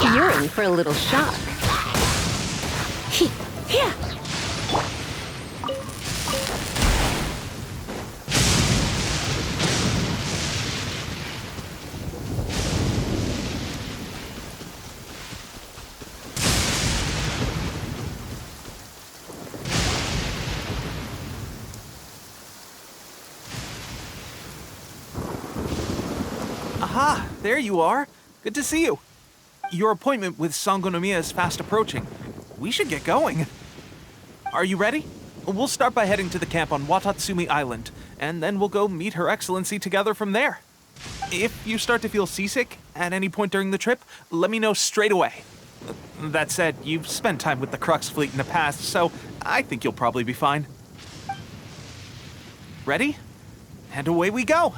You're in for a little shock. Aha, there you are. Good to see you. Your appointment with Sangonomiya is fast approaching. We should get going. Are you ready? We'll start by heading to the camp on Watatsumi Island, and then we'll go meet Her Excellency together from there. If you start to feel seasick at any point during the trip, let me know straight away. That said, you've spent time with the Crux fleet in the past, so I think you'll probably be fine. Ready? And away we go!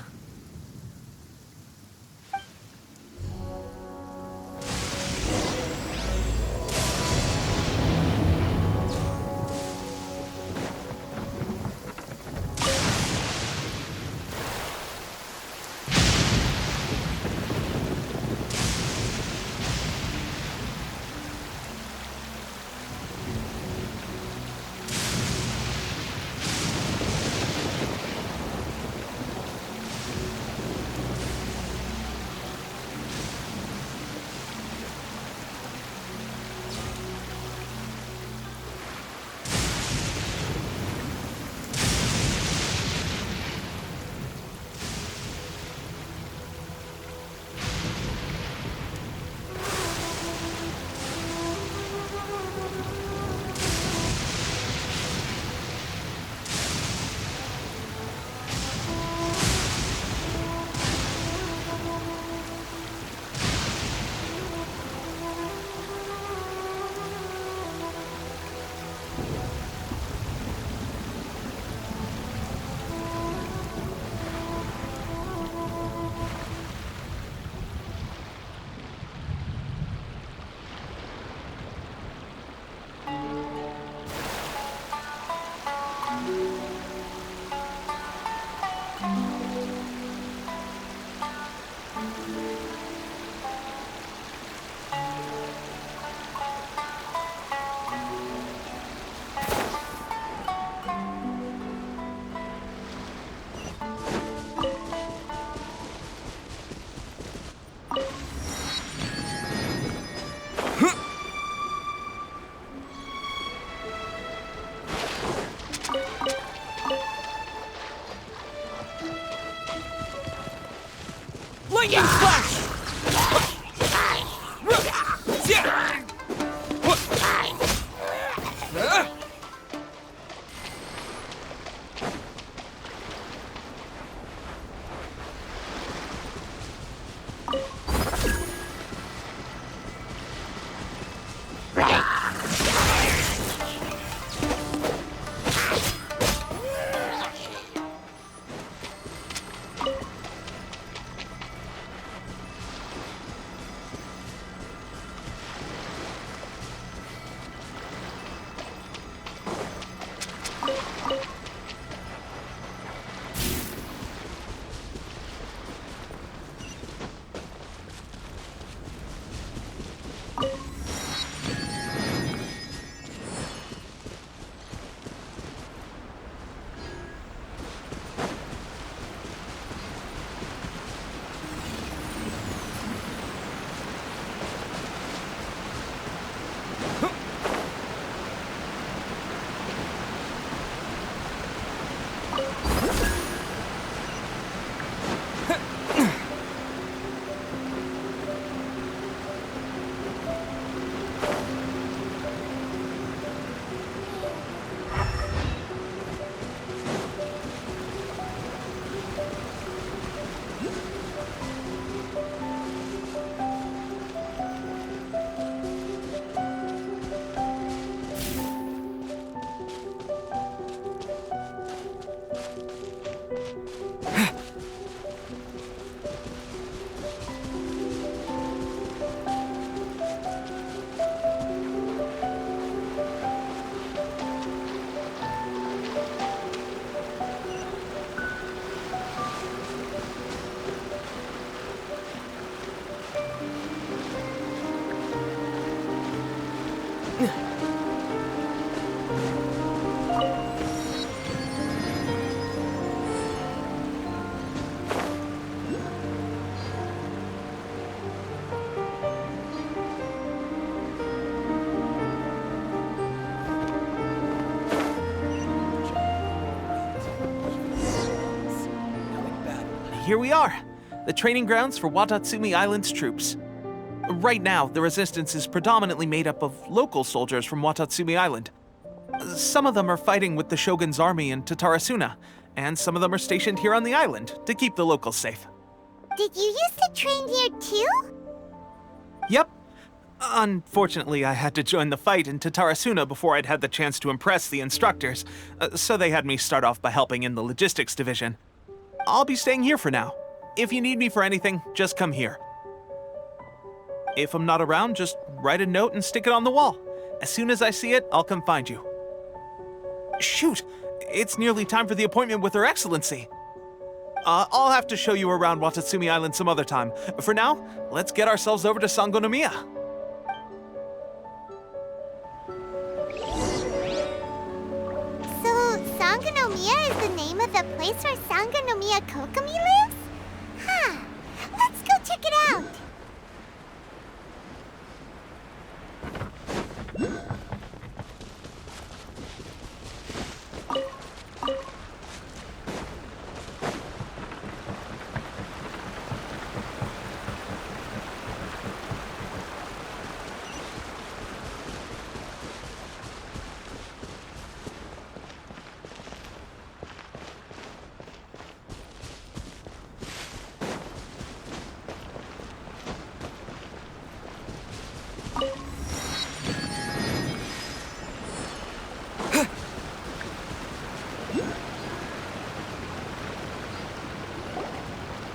here we are, the training grounds for Watatsumi Island's troops. Right now, the resistance is predominantly made up of local soldiers from Watatsumi Island. Some of them are fighting with the Shogun's army in Tatarasuna, and some of them are stationed here on the island to keep the locals safe. Did you used to train here too? Yep. Unfortunately, I had to join the fight in Tatarasuna before I'd had the chance to impress the instructors, so they had me start off by helping in the logistics division. I'll be staying here for now. If you need me for anything, just come here. If I'm not around, just write a note and stick it on the wall. As soon as I see it, I'll come find you. Shoot! It's nearly time for the appointment with Her Excellency. I'll have to show you around Watatsumi Island some other time. For now, let's get ourselves over to Sangonomiya. So, Sangonomiya is the name of the place where Sangonomiya Kokomi lives? Huh. Let's go check it out.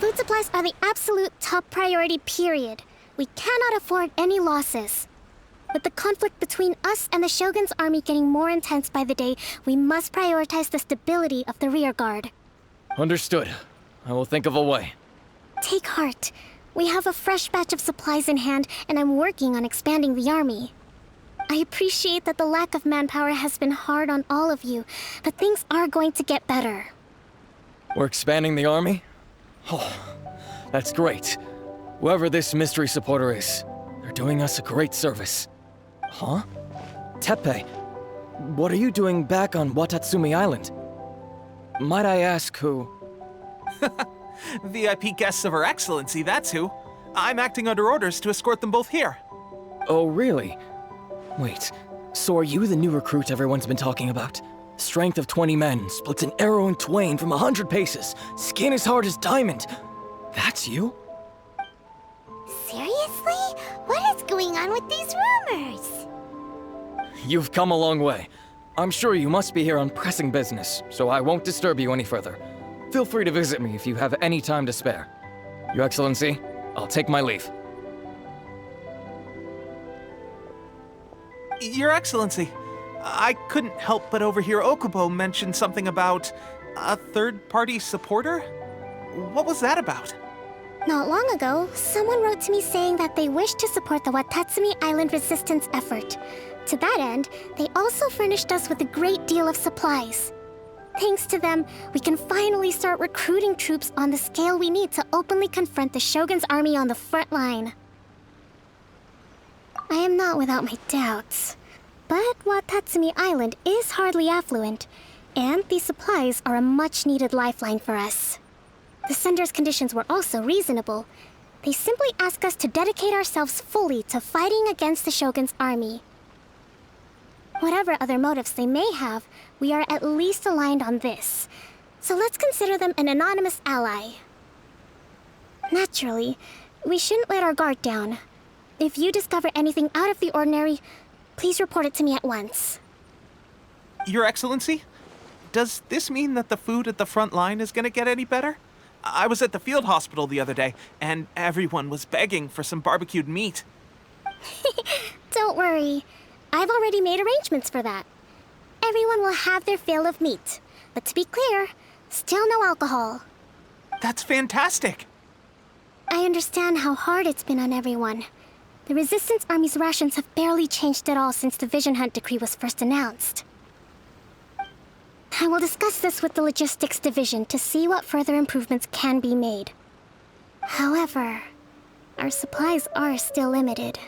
Food supplies are the absolute top priority, period. We cannot afford any losses. With the conflict between us and the Shogun's army getting more intense by the day, we must prioritize the stability of the rear guard. Understood. I will think of a way. Take heart. We have a fresh batch of supplies in hand, and I'm working on expanding the army. I appreciate that the lack of manpower has been hard on all of you, but things are going to get better. We're expanding the army? Oh, that's great. Whoever this mystery supporter is, they're doing us a great service. Huh? Teppei, what are you doing back on Watatsumi Island? Might I ask who? VIP guests of Her Excellency, that's who. I'm acting under orders to escort them both here. Oh, really? Wait, so are you the new recruit everyone's been talking about? Strength of 20 men, splits an arrow in twain from 100 paces, skin as hard as diamond. That's you? Seriously? What is going on with these rumors? You've come a long way. I'm sure you must be here on pressing business, so I won't disturb you any further. Feel free to visit me if you have any time to spare. Your Excellency, I'll take my leave. Your Excellency, I couldn't help but overhear Okubo mention something about a third-party supporter? What was that about? Not long ago, someone wrote to me saying that they wish to support the Watatsumi Island resistance effort. To that end, they also furnished us with a great deal of supplies. Thanks to them, we can finally start recruiting troops on the scale we need to openly confront the Shogun's army on the front line. I am not without my doubts. But Watatsumi Island is hardly affluent, and these supplies are a much-needed lifeline for us. The sender's conditions were also reasonable. They simply ask us to dedicate ourselves fully to fighting against the Shogun's army. Whatever other motives they may have, we are at least aligned on this. So let's consider them an anonymous ally. Naturally, we shouldn't let our guard down. If you discover anything out of the ordinary, please report it to me at once. Your Excellency, does this mean that the food at the front line is gonna get any better? I was at the field hospital the other day, and everyone was begging for some barbecued meat. Don't worry. I've already made arrangements for that. Everyone will have their fill of meat. But to be clear, still no alcohol. That's fantastic! I understand how hard it's been on everyone. The Resistance Army's rations have barely changed at all since the Vision Hunt decree was first announced. I will discuss this with the Logistics Division to see what further improvements can be made. However, our supplies are still limited.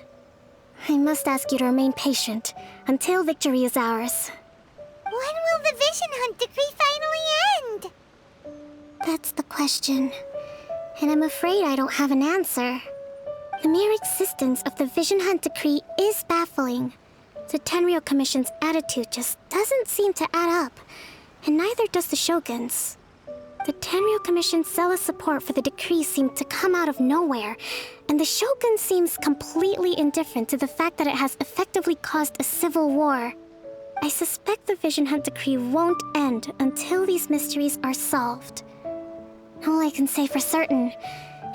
I must ask you to remain patient until victory is ours. When will the Vision Hunt decree finally end? That's the question. and I'm afraid I don't have an answer. The mere existence of the Vision Hunt Decree is baffling. The Tenryou Commission's attitude just doesn't seem to add up, and neither does the Shogun's. The Tenryou Commission's zealous support for the decree seemed to come out of nowhere, and the Shogun seems completely indifferent to the fact that it has effectively caused a civil war. I suspect the Vision Hunt Decree won't end until these mysteries are solved. All I can say for certain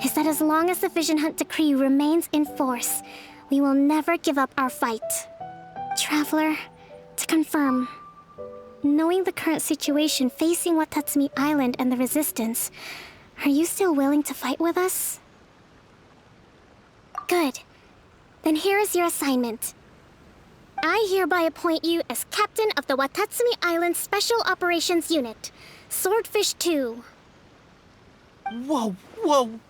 is that as long as the Vision Hunt Decree remains in force, we will never give up our fight. Traveler, to confirm, knowing the current situation facing Watatsumi Island and the Resistance, are you still willing to fight with us? Good. Then here is your assignment. I hereby appoint you as captain of the Watatsumi Island Special Operations Unit, Swordfish 2. Whoa,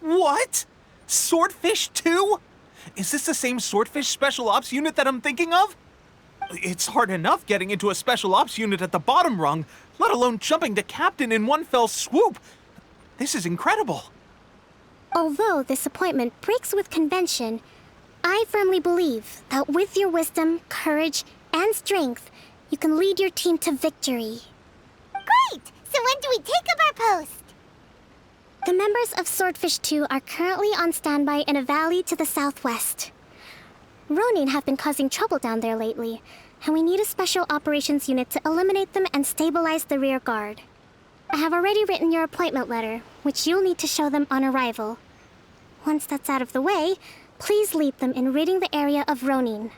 what? Swordfish 2? Is this the same Swordfish Special Ops unit that I'm thinking of? It's hard enough getting into a Special Ops unit at the bottom rung, let alone jumping to captain in one fell swoop. This is incredible. Although this appointment breaks with convention, I firmly believe that with your wisdom, courage, and strength, you can lead your team to victory. Great! So when do we take up our post? The members of Swordfish 2 are currently on standby in a valley to the southwest. Ronin have been causing trouble down there lately, and we need a special operations unit to eliminate them and stabilize the rear guard. I have already written your appointment letter, which you'll need to show them on arrival. Once that's out of the way, please lead them in ridding the area of Ronin.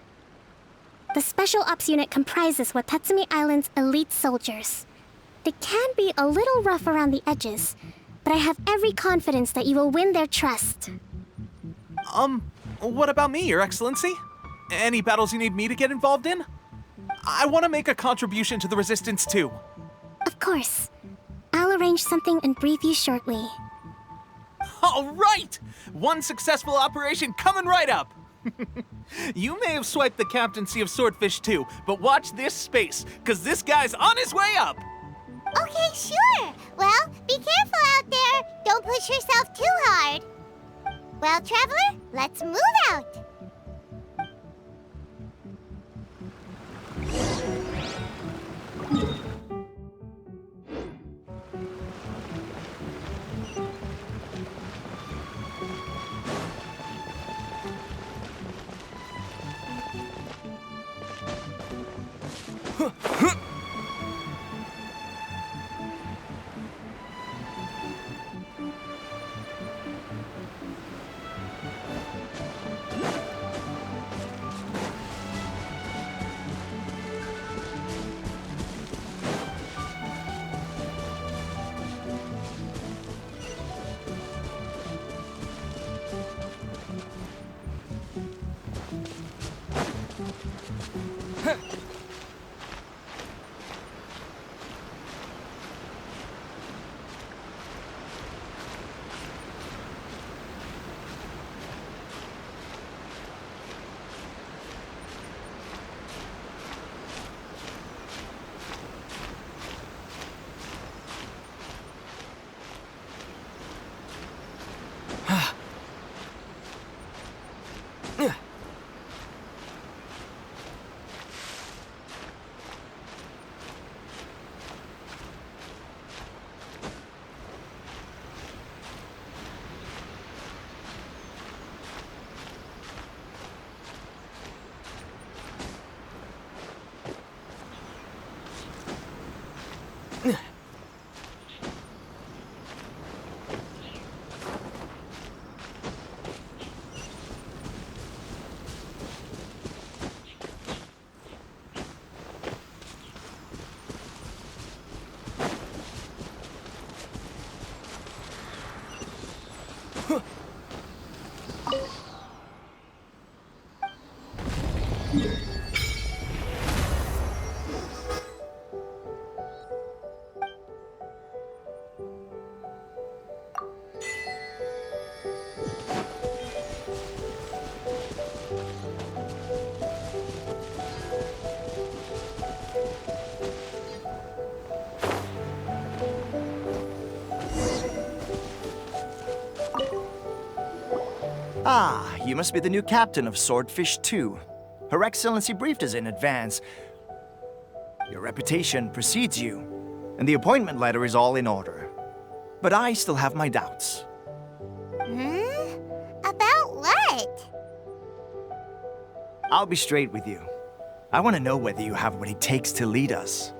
The Special Ops unit comprises Watatsumi Island's elite soldiers. They can be a little rough around the edges, but I have every confidence that you will win their trust. What about me, Your Excellency? Any battles you need me to get involved in? I want to make a contribution to the Resistance too. Of course. I'll arrange something and brief you shortly. All right! One successful operation coming right up! You may have swiped the captaincy of Swordfish 2, but watch this space, because this guy's on his way up! Okay, sure. Well, be careful out there. Don't push yourself too hard. Well, Traveler, let's move out. Ah, you must be the new captain of Swordfish 2. Her Excellency briefed us in advance. Your reputation precedes you, and the appointment letter is all in order. But I still have my doubts. About what? I'll be straight with you. I want to know whether you have what it takes to lead us.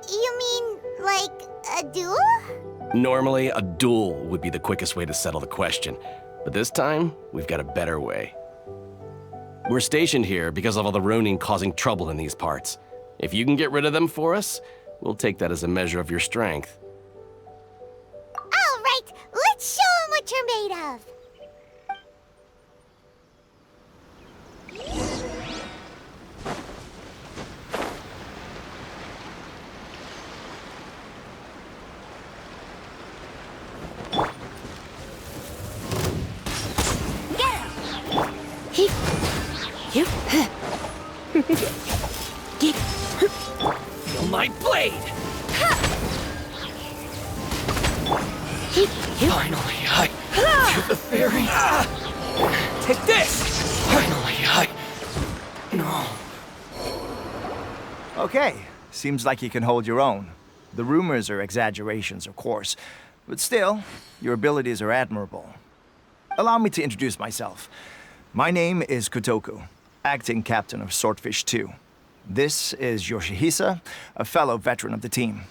You mean, like, a duel? Normally, a duel would be the quickest way to settle the question, but this time, we've got a better way. We're stationed here because of all the Ronin causing trouble in these parts. If you can get rid of them for us, we'll take that as a measure of your strength. All right, let's show 'em what you're made of. Feel my blade! Finally, to the fairy. Take this! Finally, No. Okay, seems like you can hold your own. The rumors are exaggerations, of course, but still, your abilities are admirable. Allow me to introduce myself. My name is Kotoku, acting captain of Swordfish 2. This is Yoshihisa, a fellow veteran of the team.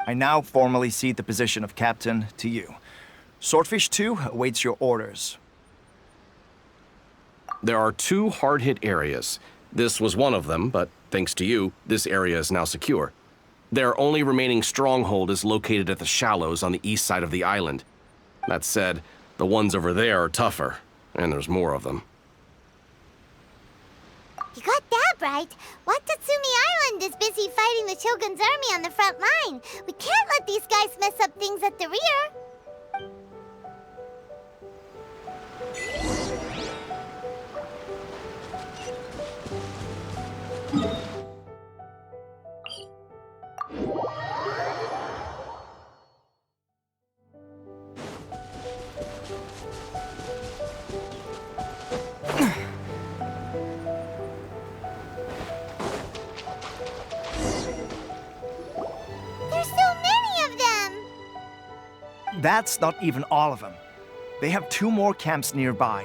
I now formally cede the position of captain to you. Swordfish 2 awaits your orders. There are 2 hard-hit areas. This was one of them, but thanks to you, this area is now secure. Their only remaining stronghold is located at the shallows on the east side of the island. That said, the ones over there are tougher, and there's more of them. You got that right. Watatsumi Island is busy fighting the Shogun's army on the front line. We can't let these guys mess up things at the rear. That's not even all of them. They have 2 more camps nearby.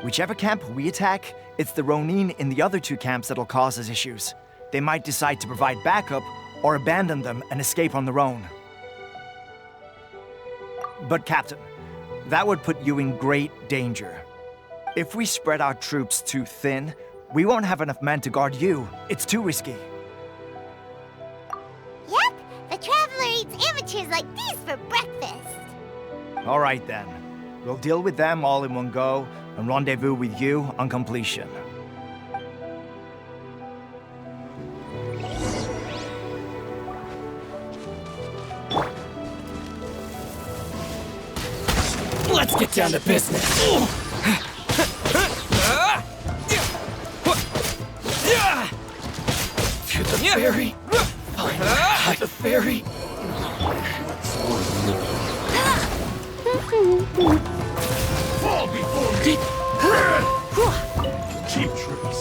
Whichever camp we attack, it's the Ronin in the other 2 camps that'll cause us issues. They might decide to provide backup or abandon them and escape on their own. But Captain, that would put you in great danger. If we spread our troops too thin, we won't have enough men to guard you. It's too risky. Yep, the Traveler eats amateurs like these for breakfast. All right then. We'll deal with them all in one go and rendezvous with you on completion. Let's get down to business. To the fairy. Finally, to the fairy. Fall before me! Cheap tricks.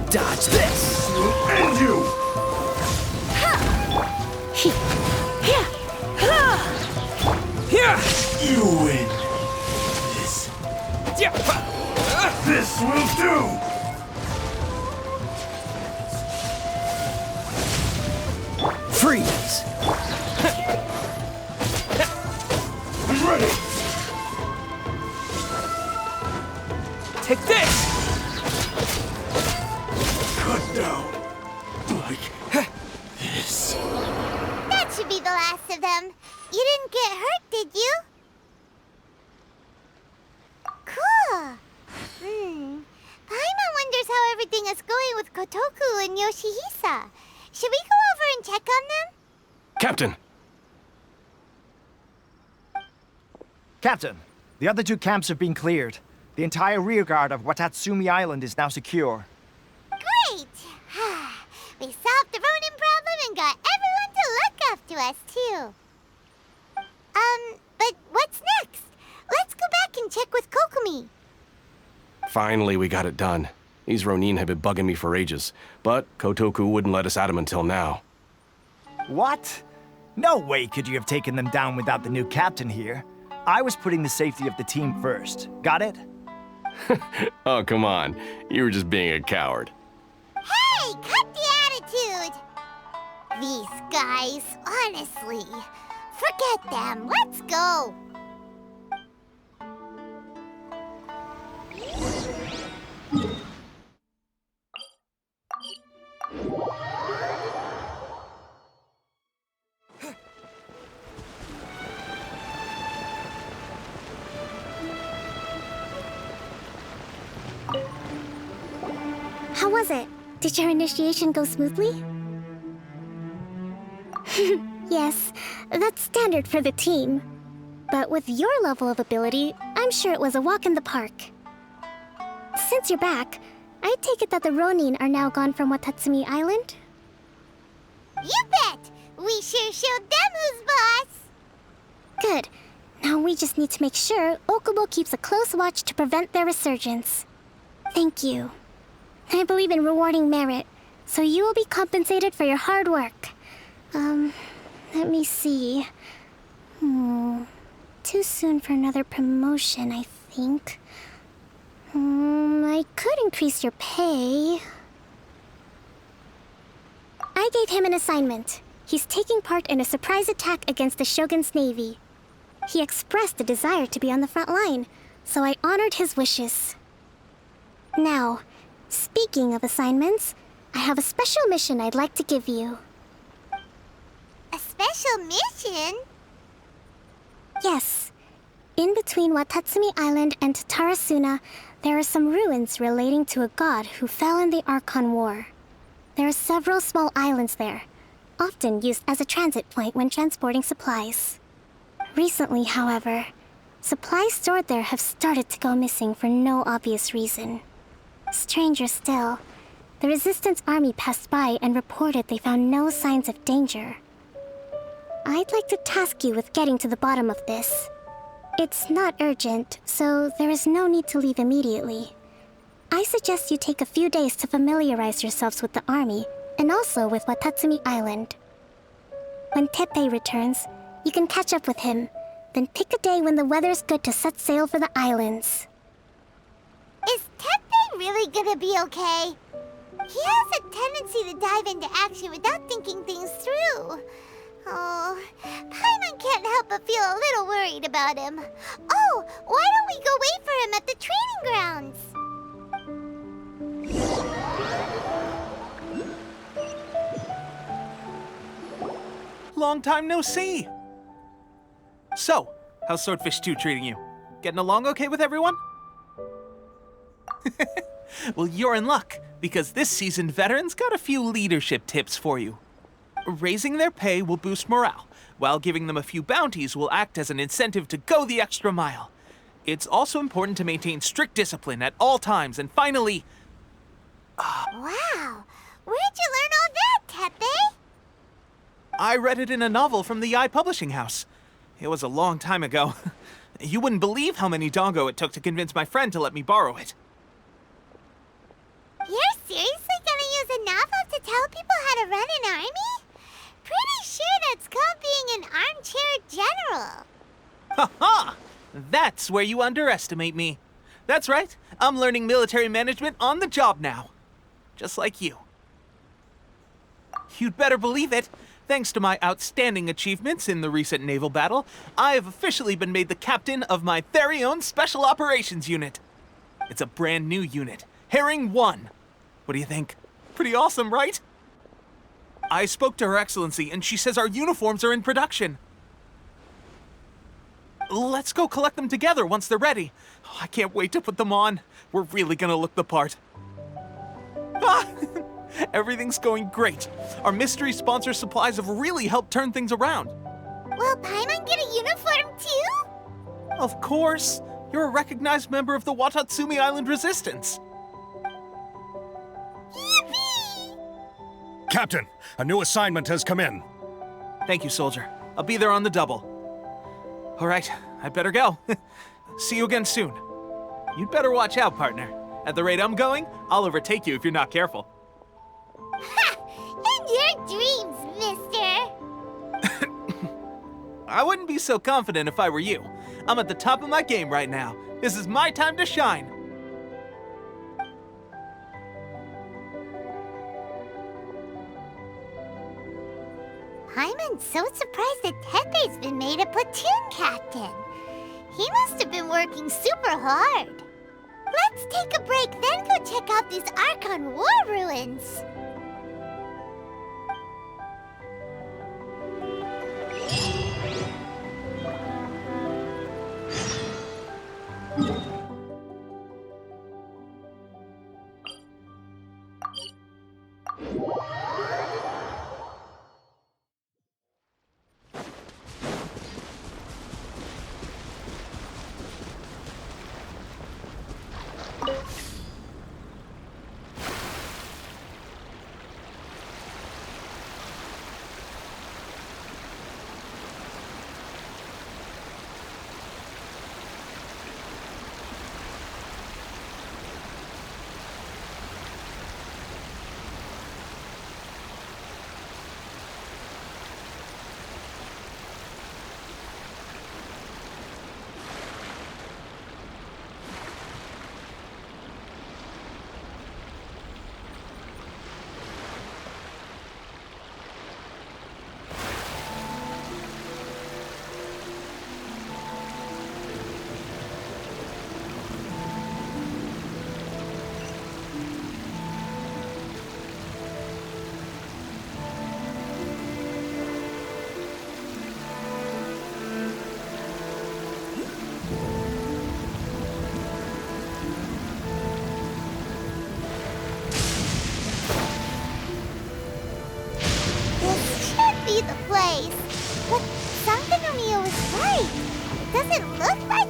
Dodge this. We'll end you! You win. This will do! Freeze. I'm ready! Take this. Cut down. Like this. That should be the last of them. You didn't get hurt, did you? Cool. Paimon wonders how everything is going with Kotoku and Yoshihisa. Should we go over and check on them? Captain! Captain, the other 2 camps have been cleared. The entire rearguard of Watatsumi Island is now secure. Great! We solved the Ronin problem and got everyone to look after us, too. But But what's next? Let's go back and check with Kokumi. Finally, we got it done. These Ronin have been bugging me for ages, but Kotoku wouldn't let us at them until now. What? No way could you have taken them down without the new captain here. I was putting the safety of the team first. Got it? Oh, come on. You were just being a coward. Hey, cut the attitude! These guys, honestly. Forget them. Let's go. How was it? Did your initiation go smoothly? Yes, that's standard for the team. But with your level of ability, I'm sure it was a walk in the park. Since you're back, I take it that the Ronin are now gone from Watatsumi Island? You bet! We sure showed them who's boss! Good. Now we just need to make sure Okubo keeps a close watch to prevent their resurgence. Thank you. I believe in rewarding merit, so you will be compensated for your hard work. Let me see. Too soon for another promotion, I think. I could increase your pay. I gave him an assignment. He's taking part in a surprise attack against the Shogun's navy. He expressed a desire to be on the front line, so I honored his wishes. Now, speaking of assignments, I have a special mission I'd like to give you. A special mission? Yes. In between Watatsumi Island and Tarasuna, there are some ruins relating to a god who fell in the Archon War. There are several small islands there, often used as a transit point when transporting supplies. Recently, however, supplies stored there have started to go missing for no obvious reason. Stranger still, the Resistance army passed by and reported they found no signs of danger. I'd like to task you with getting to the bottom of this. It's not urgent, so there is no need to leave immediately. I suggest you take a few days to familiarize yourselves with the army, and also with Watatsumi Island. When Teppei returns, you can catch up with him, then pick a day when the weather's good to set sail for the islands. Is Teppei really gonna be okay? He has a tendency to dive into action without thinking things through. Oh, Paimon can't help but feel a little worried about him. Oh, why don't we go wait for him at the training grounds? Long time no see. So, how's Swordfish 2 treating you? Getting along okay with everyone? Well, you're in luck, because this seasoned veteran's got a few leadership tips for you. Raising their pay will boost morale, while giving them a few bounties will act as an incentive to go the extra mile. It's also important to maintain strict discipline at all times, and finally... Wow, where'd you learn all that, Teppei? I read it in a novel from the Yae Publishing House. It was a long time ago. You wouldn't believe how many dongo it took to convince my friend to let me borrow it. You're seriously gonna use a novel to tell people how to run an army? Pretty sure that's called being an armchair general. Ha ha! That's where you underestimate me. That's right, I'm learning military management on the job now. Just like you. You'd better believe it. Thanks to my outstanding achievements in the recent naval battle, I have officially been made the captain of my very own Special Operations Unit. It's a brand new unit, Herring 1. What do you think? Pretty awesome, right? I spoke to Her Excellency, and she says our uniforms are in production. Let's go collect them together once they're ready. Oh, I can't wait to put them on. We're really gonna look the part. Ah! Everything's going great. Our mystery sponsor supplies have really helped turn things around. Will Paimon get a uniform too? Of course. You're a recognized member of the Watatsumi Island Resistance. Yippee! Captain, a new assignment has come in. Thank you, soldier. I'll be there on the double. All right, I'd better go. See you again soon. You'd better watch out, partner. At the rate I'm going, I'll overtake you if you're not careful. Ha! In your dreams, mister! I wouldn't be so confident if I were you. I'm at the top of my game right now. This is my time to shine. I'm so surprised that Tepe's been made a platoon captain. He must have been working super hard. Let's take a break, then go check out these Archon War ruins.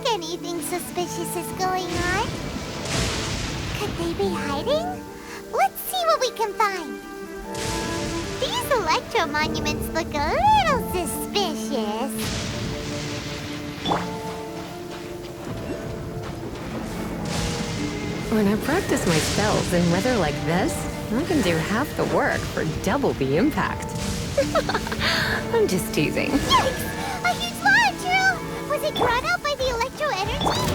Anything suspicious is going on? Could they be hiding? Let's see what we can find. These electro monuments look a little suspicious. When I practice my spells in weather like this, I can do half the work for double the impact. I'm just teasing. Yikes! A huge large drill! Was it drawn out by the electro energy?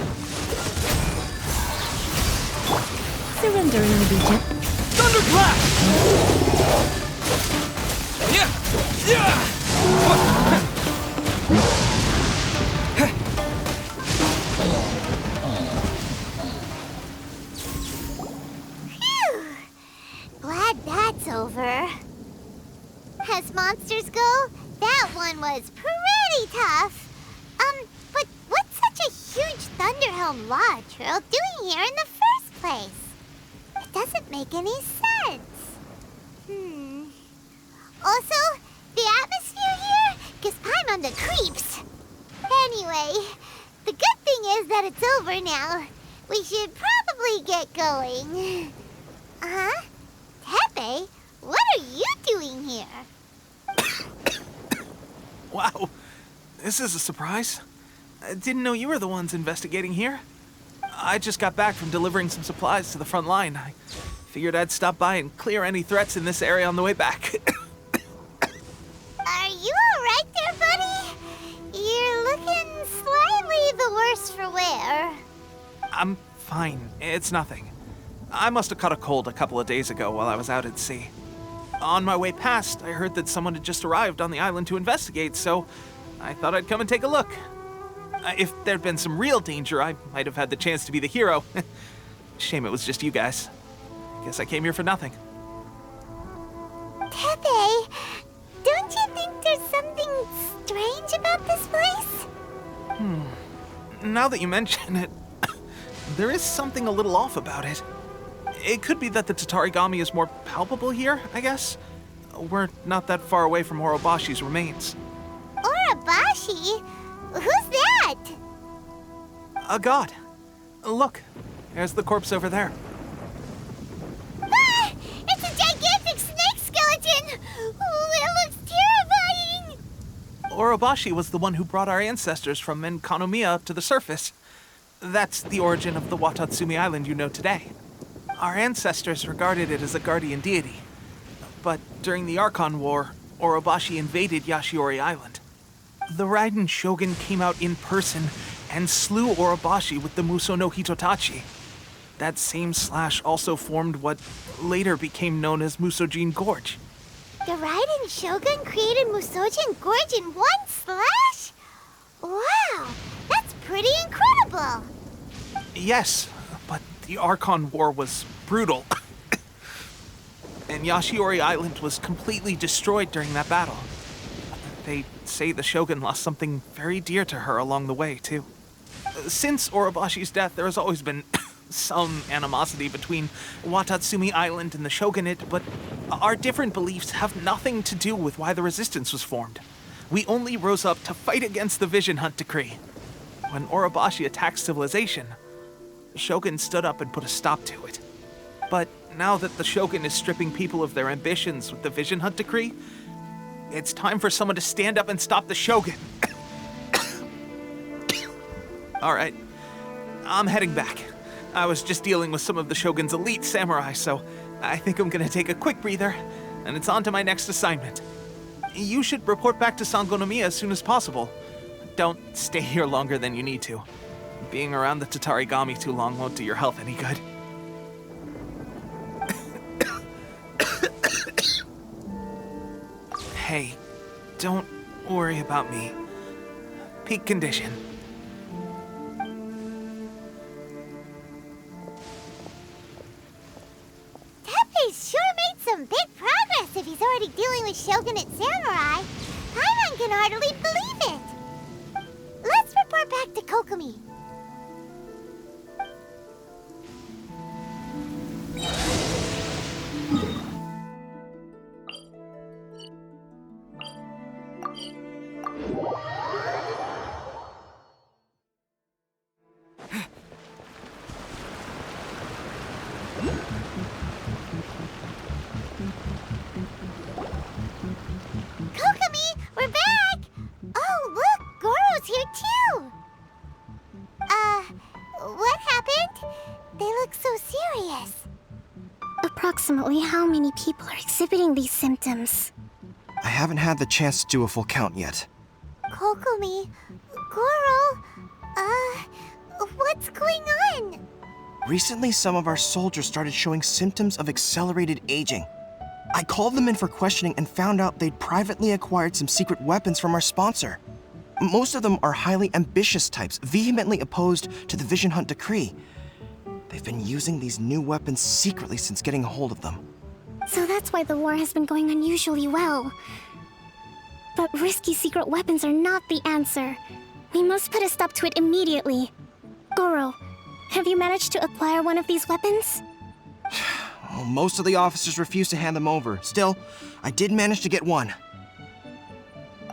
Surrender and be gentle. Thunderclap! Yeah! Yeah! Phew! Glad that's over. As monsters go, that one was pretty tough. But what's such a huge Thunderhelm Law Trail doing here in the first place? It doesn't make any sense. Also, the atmosphere here gives Paimon the creeps. Anyway, the good thing is that it's over now. We should probably get going. Huh? Tepe, what are you doing here? Wow, this is a surprise. I didn't know you were the ones investigating here. I just got back from delivering some supplies to the front line. I figured I'd stop by and clear any threats in this area on the way back. Are you alright there, buddy? You're looking slightly the worse for wear. I'm fine. It's nothing. I must have caught a cold a couple of days ago while I was out at sea. On my way past, I heard that someone had just arrived on the island to investigate, so I thought I'd come and take a look. If there'd been some real danger, I might have had the chance to be the hero. Shame it was just you guys. Guess I came here for nothing. Tepe, don't you think there's something strange about this place? Now that you mention it, there is something a little off about it. It could be that the Tatarigami is more palpable here, I guess. We're not that far away from Orobashi's remains. Orobashi? Who's that? A god. Look, there's the corpse over there. Ah! It's a gigantic snake skeleton! Oh, it looks terrifying! Orobashi was the one who brought our ancestors from Enkanomiya to the surface. That's the origin of the Watatsumi Island you know today. Our ancestors regarded it as a guardian deity. But during the Archon War, Orobashi invaded Yashiori Island. The Raiden Shogun came out in person and slew Orobashi with the Muso no Hitotachi. That same slash also formed what later became known as Musojin Gorge. The Raiden Shogun created Musojin Gorge in one slash? Wow, that's pretty incredible. Yes, but the Archon War was brutal. And Yashiori Island was completely destroyed during that battle. They say the Shogun lost something very dear to her along the way, too. Since Orobashi's death, there has always been some animosity between Watatsumi Island and the Shogunate, but our different beliefs have nothing to do with why the resistance was formed. We only rose up to fight against the Vision Hunt Decree. When Orobashi attacked civilization, the Shogun stood up and put a stop to it. But now that the Shogun is stripping people of their ambitions with the Vision Hunt Decree, it's time for someone to stand up and stop the Shogun. All right, I'm heading back. I was just dealing with some of the Shogun's elite samurai, so I think I'm gonna take a quick breather, and it's on to my next assignment. You should report back to Sangonomiya as soon as possible. Don't stay here longer than you need to. Being around the Tatarigami too long won't do your health any good. Hey, don't worry about me. Peak condition. Teppei's sure made some big progress if he's already dealing with Shogunate samurai. Paimon can hardly believe it. Let's report back to Kokomi. Kokomi, we're back! Oh, look, Goro's here too! What happened? They look so serious. Approximately how many people are exhibiting these symptoms? I haven't had the chance to do a full count yet. Kokomi, Goro, what's going on? Recently, some of our soldiers started showing symptoms of accelerated aging. I called them in for questioning and found out they'd privately acquired some secret weapons from our sponsor. Most of them are highly ambitious types, vehemently opposed to the Vision Hunt Decree. They've been using these new weapons secretly since getting a hold of them. So that's why the war has been going unusually well. But risky secret weapons are not the answer. We must put a stop to it immediately. Goro, have you managed to acquire one of these weapons? Well, most of the officers refuse to hand them over. Still, I did manage to get one.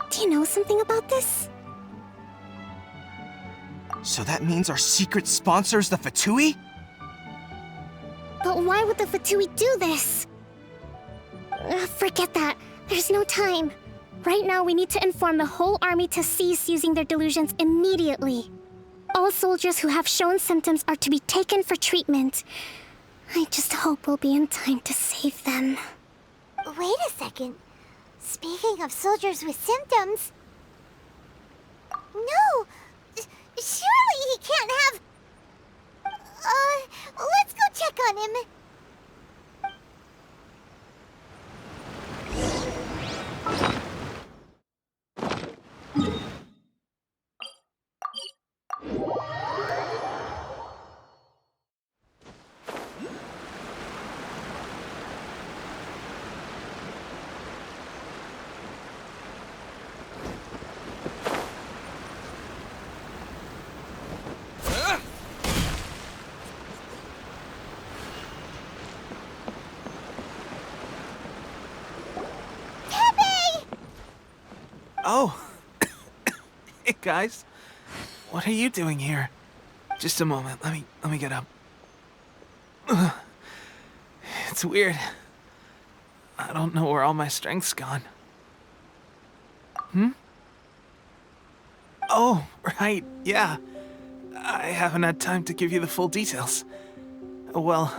Do you know something about this? So that means our secret sponsor is the Fatui? But why would the Fatui do this? Forget that. There's no time. Right now, we need to inform the whole army to cease using their delusions immediately. All soldiers who have shown symptoms are to be taken for treatment. I just hope we'll be in time to save them. Wait a second. Speaking of soldiers with symptoms... No! Surely he can't have... let's go check on him. Oh. Hey, guys. What are you doing here? Just a moment. Let me get up. It's weird. I don't know where all my strength's gone. Oh, right, yeah. I haven't had time to give you the full details. Well,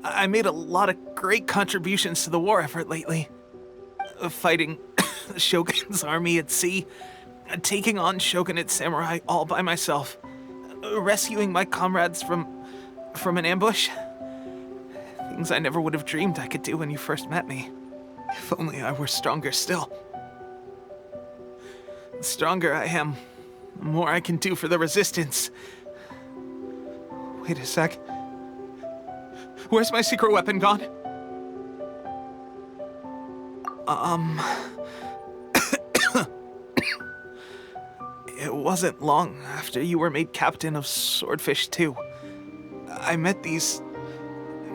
I made a lot of great contributions to the war effort lately. Fighting the Shogun's army at sea, taking on Shogunate samurai all by myself, rescuing my comrades from an ambush. Things I never would have dreamed I could do when you first met me. If only I were stronger still. The stronger I am, the more I can do for the Resistance. Wait a sec. Where's my secret weapon gone? It wasn't long after you were made captain of Swordfish 2. I met these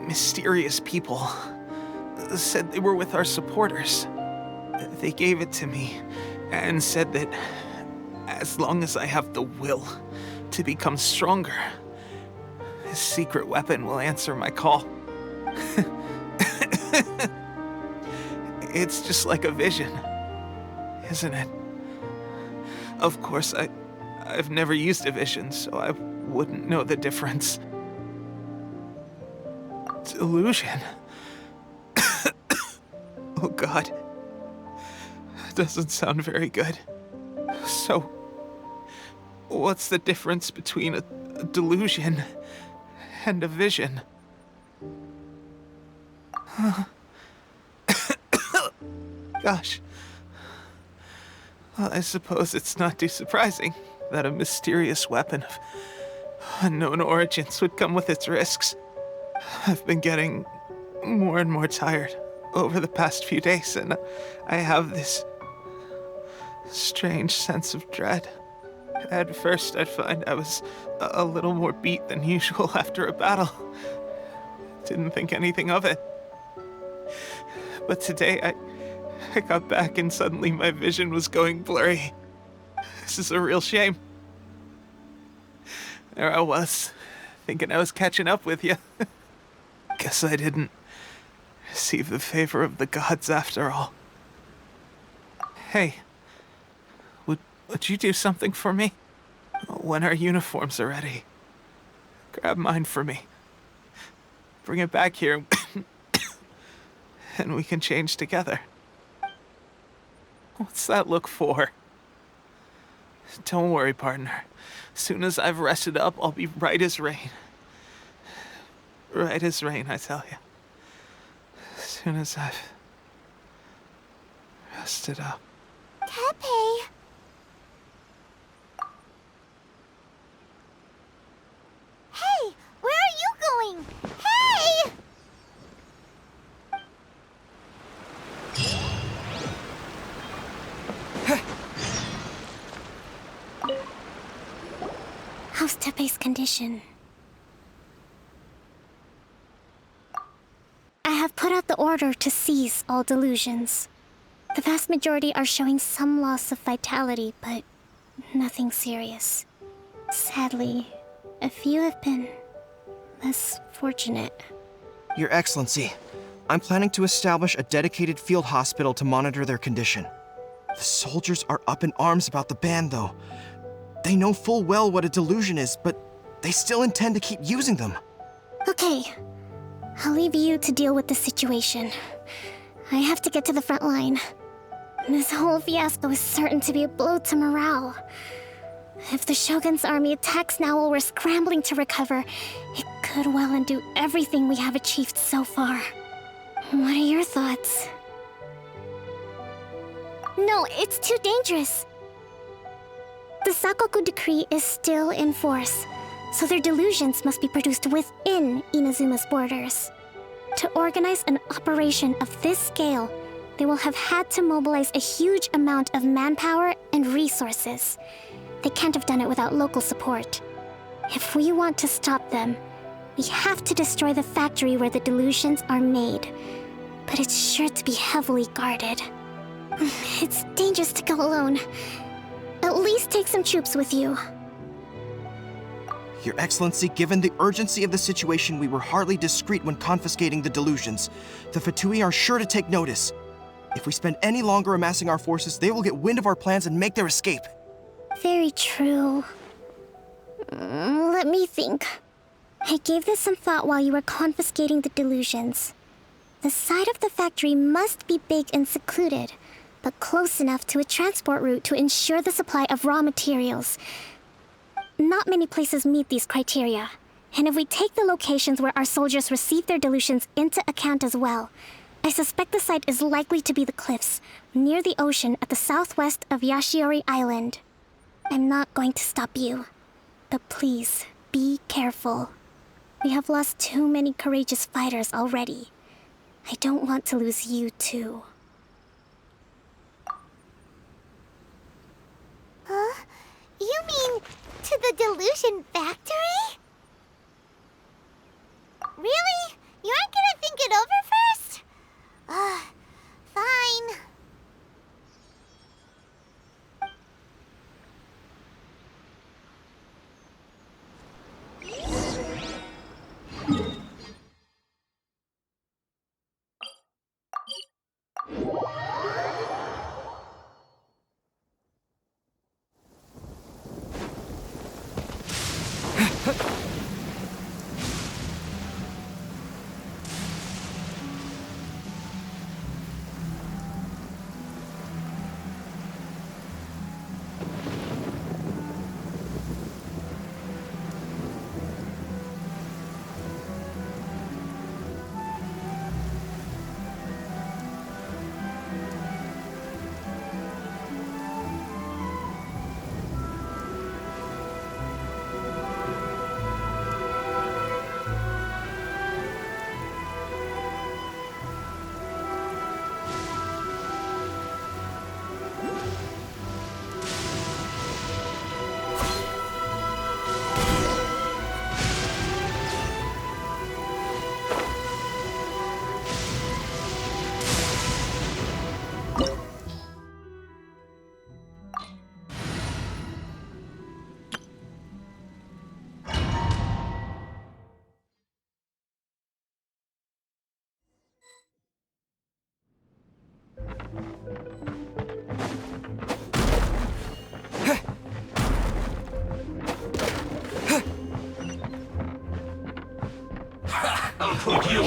mysterious people. Said they were with our supporters. They gave it to me and said that as long as I have the will to become stronger, this secret weapon will answer my call. It's just like a vision, isn't it? Of course, I've never used a vision, so I wouldn't know the difference. Delusion. Oh God. That doesn't sound very good. So, what's the difference between a delusion and a vision? Gosh. Well, I suppose it's not too surprising that a mysterious weapon of unknown origins would come with its risks. I've been getting more and more tired over the past few days, and I have this strange sense of dread. At first, I'd find I was a little more beat than usual after a battle. Didn't think anything of it. But today, I got back and suddenly my vision was going blurry. This is a real shame. There I was, thinking I was catching up with you. Guess I didn't receive the favor of the gods after all. Hey, would you do something for me? When our uniforms are ready, grab mine for me. Bring it back here, and we can change together. What's that look for? Don't worry, partner. As soon as I've rested up, I'll be right as rain. Right as rain, I tell you. As soon as I've rested up. Tepe! Hey! Where are you going? Hey! How's Tepe's condition? I have put out the order to cease all delusions. The vast majority are showing some loss of vitality, but nothing serious. Sadly, a few have been less fortunate. Your Excellency, I'm planning to establish a dedicated field hospital to monitor their condition. The soldiers are up in arms about the ban, though. They know full well what a delusion is, but they still intend to keep using them. Okay, I'll leave you to deal with the situation. I have to get to the front line. This whole fiasco is certain to be a blow to morale. If the Shogun's army attacks now while we're scrambling to recover, it could well undo everything we have achieved so far. What are your thoughts? No, it's too dangerous. The Sakoku decree is still in force, so their delusions must be produced within Inazuma's borders. To organize an operation of this scale, they will have had to mobilize a huge amount of manpower and resources. They can't have done it without local support. If we want to stop them, we have to destroy the factory where the delusions are made. But it's sure to be heavily guarded. It's dangerous to go alone. At least take some troops with you. Your Excellency, given the urgency of the situation, we were hardly discreet when confiscating the delusions. The Fatui are sure to take notice. If we spend any longer amassing our forces, they will get wind of our plans and make their escape. Very true. Let me think. I gave this some thought while you were confiscating the delusions. The side of the factory must be big and secluded, but close enough to a transport route to ensure the supply of raw materials. Not many places meet these criteria, and if we take the locations where our soldiers receive their delusions into account as well, I suspect the site is likely to be the cliffs, near the ocean at the southwest of Yashiori Island. I'm not going to stop you, but please, be careful. We have lost too many courageous fighters already. I don't want to lose you too. Huh? You mean to the delusion factory? Really? You aren't gonna think it over first? Fine.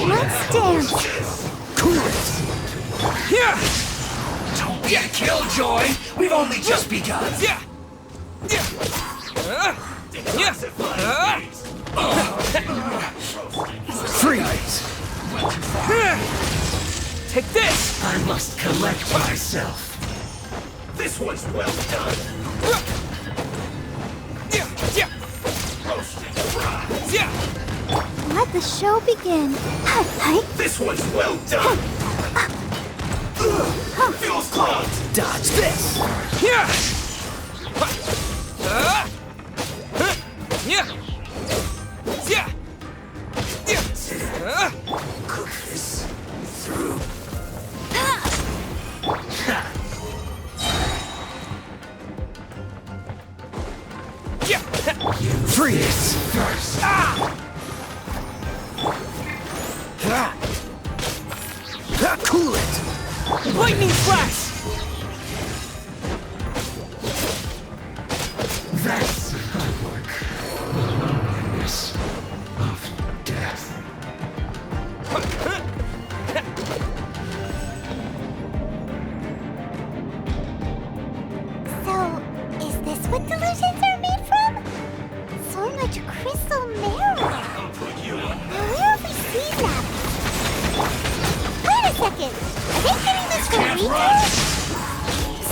Let's dance! Cool it! Yeah! Don't be a killjoy! We've only just begun! Yeah! Freeze! Take this! I must collect myself. This was well done. Roasted fries. Let the show begin. This was well done. Feels clogged. Dodge this. Cook this through. Freeze first. Cool it. Lightning flash. That's the work. The loneliness of death. So, is this what delusions are made from? So much crystal marrow. I'll put you on. Now where have we seen that? Wait a second. Are they getting this from retail?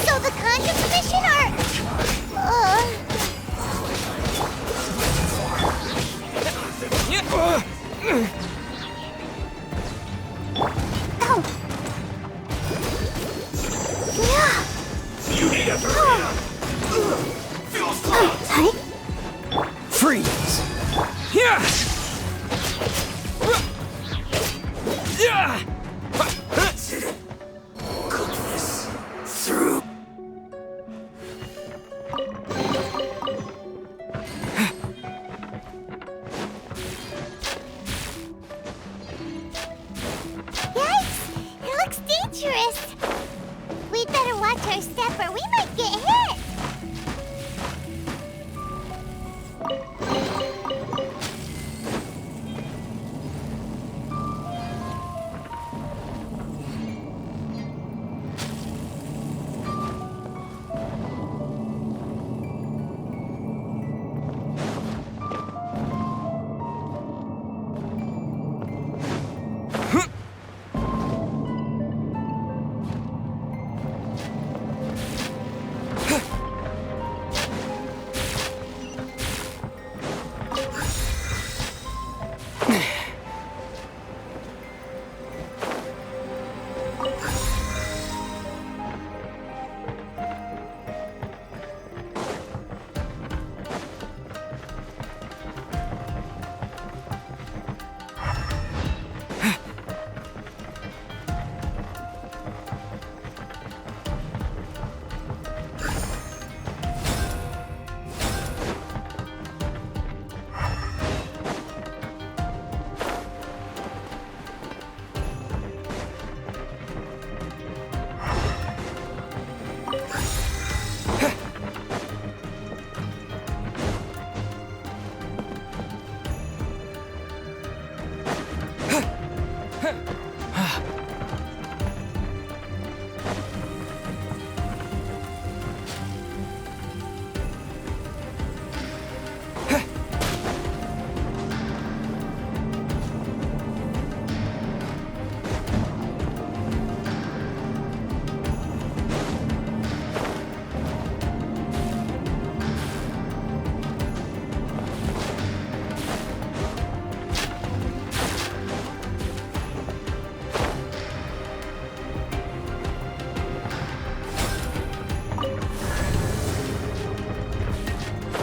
So the Contra Commission are... Oh. Yeah. You need a burn. Feels clogged. Freeze. Cook this through. Yikes! It looks dangerous. We'd better watch our step or we might get hit.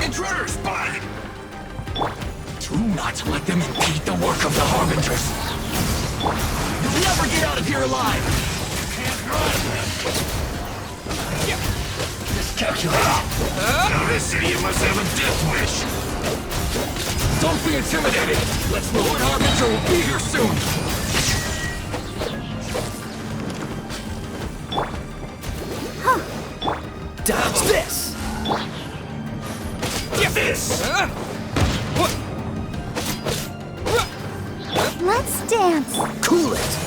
Intruder spotted! Do not let them impede the work of the Harbingers. You'll never get out of here alive! Can't run! Miscalculated. This idiot must have a death wish. Don't be intimidated. The Lord Harbinger will be here soon. Dodge this! Get this! Let's dance. Cool it!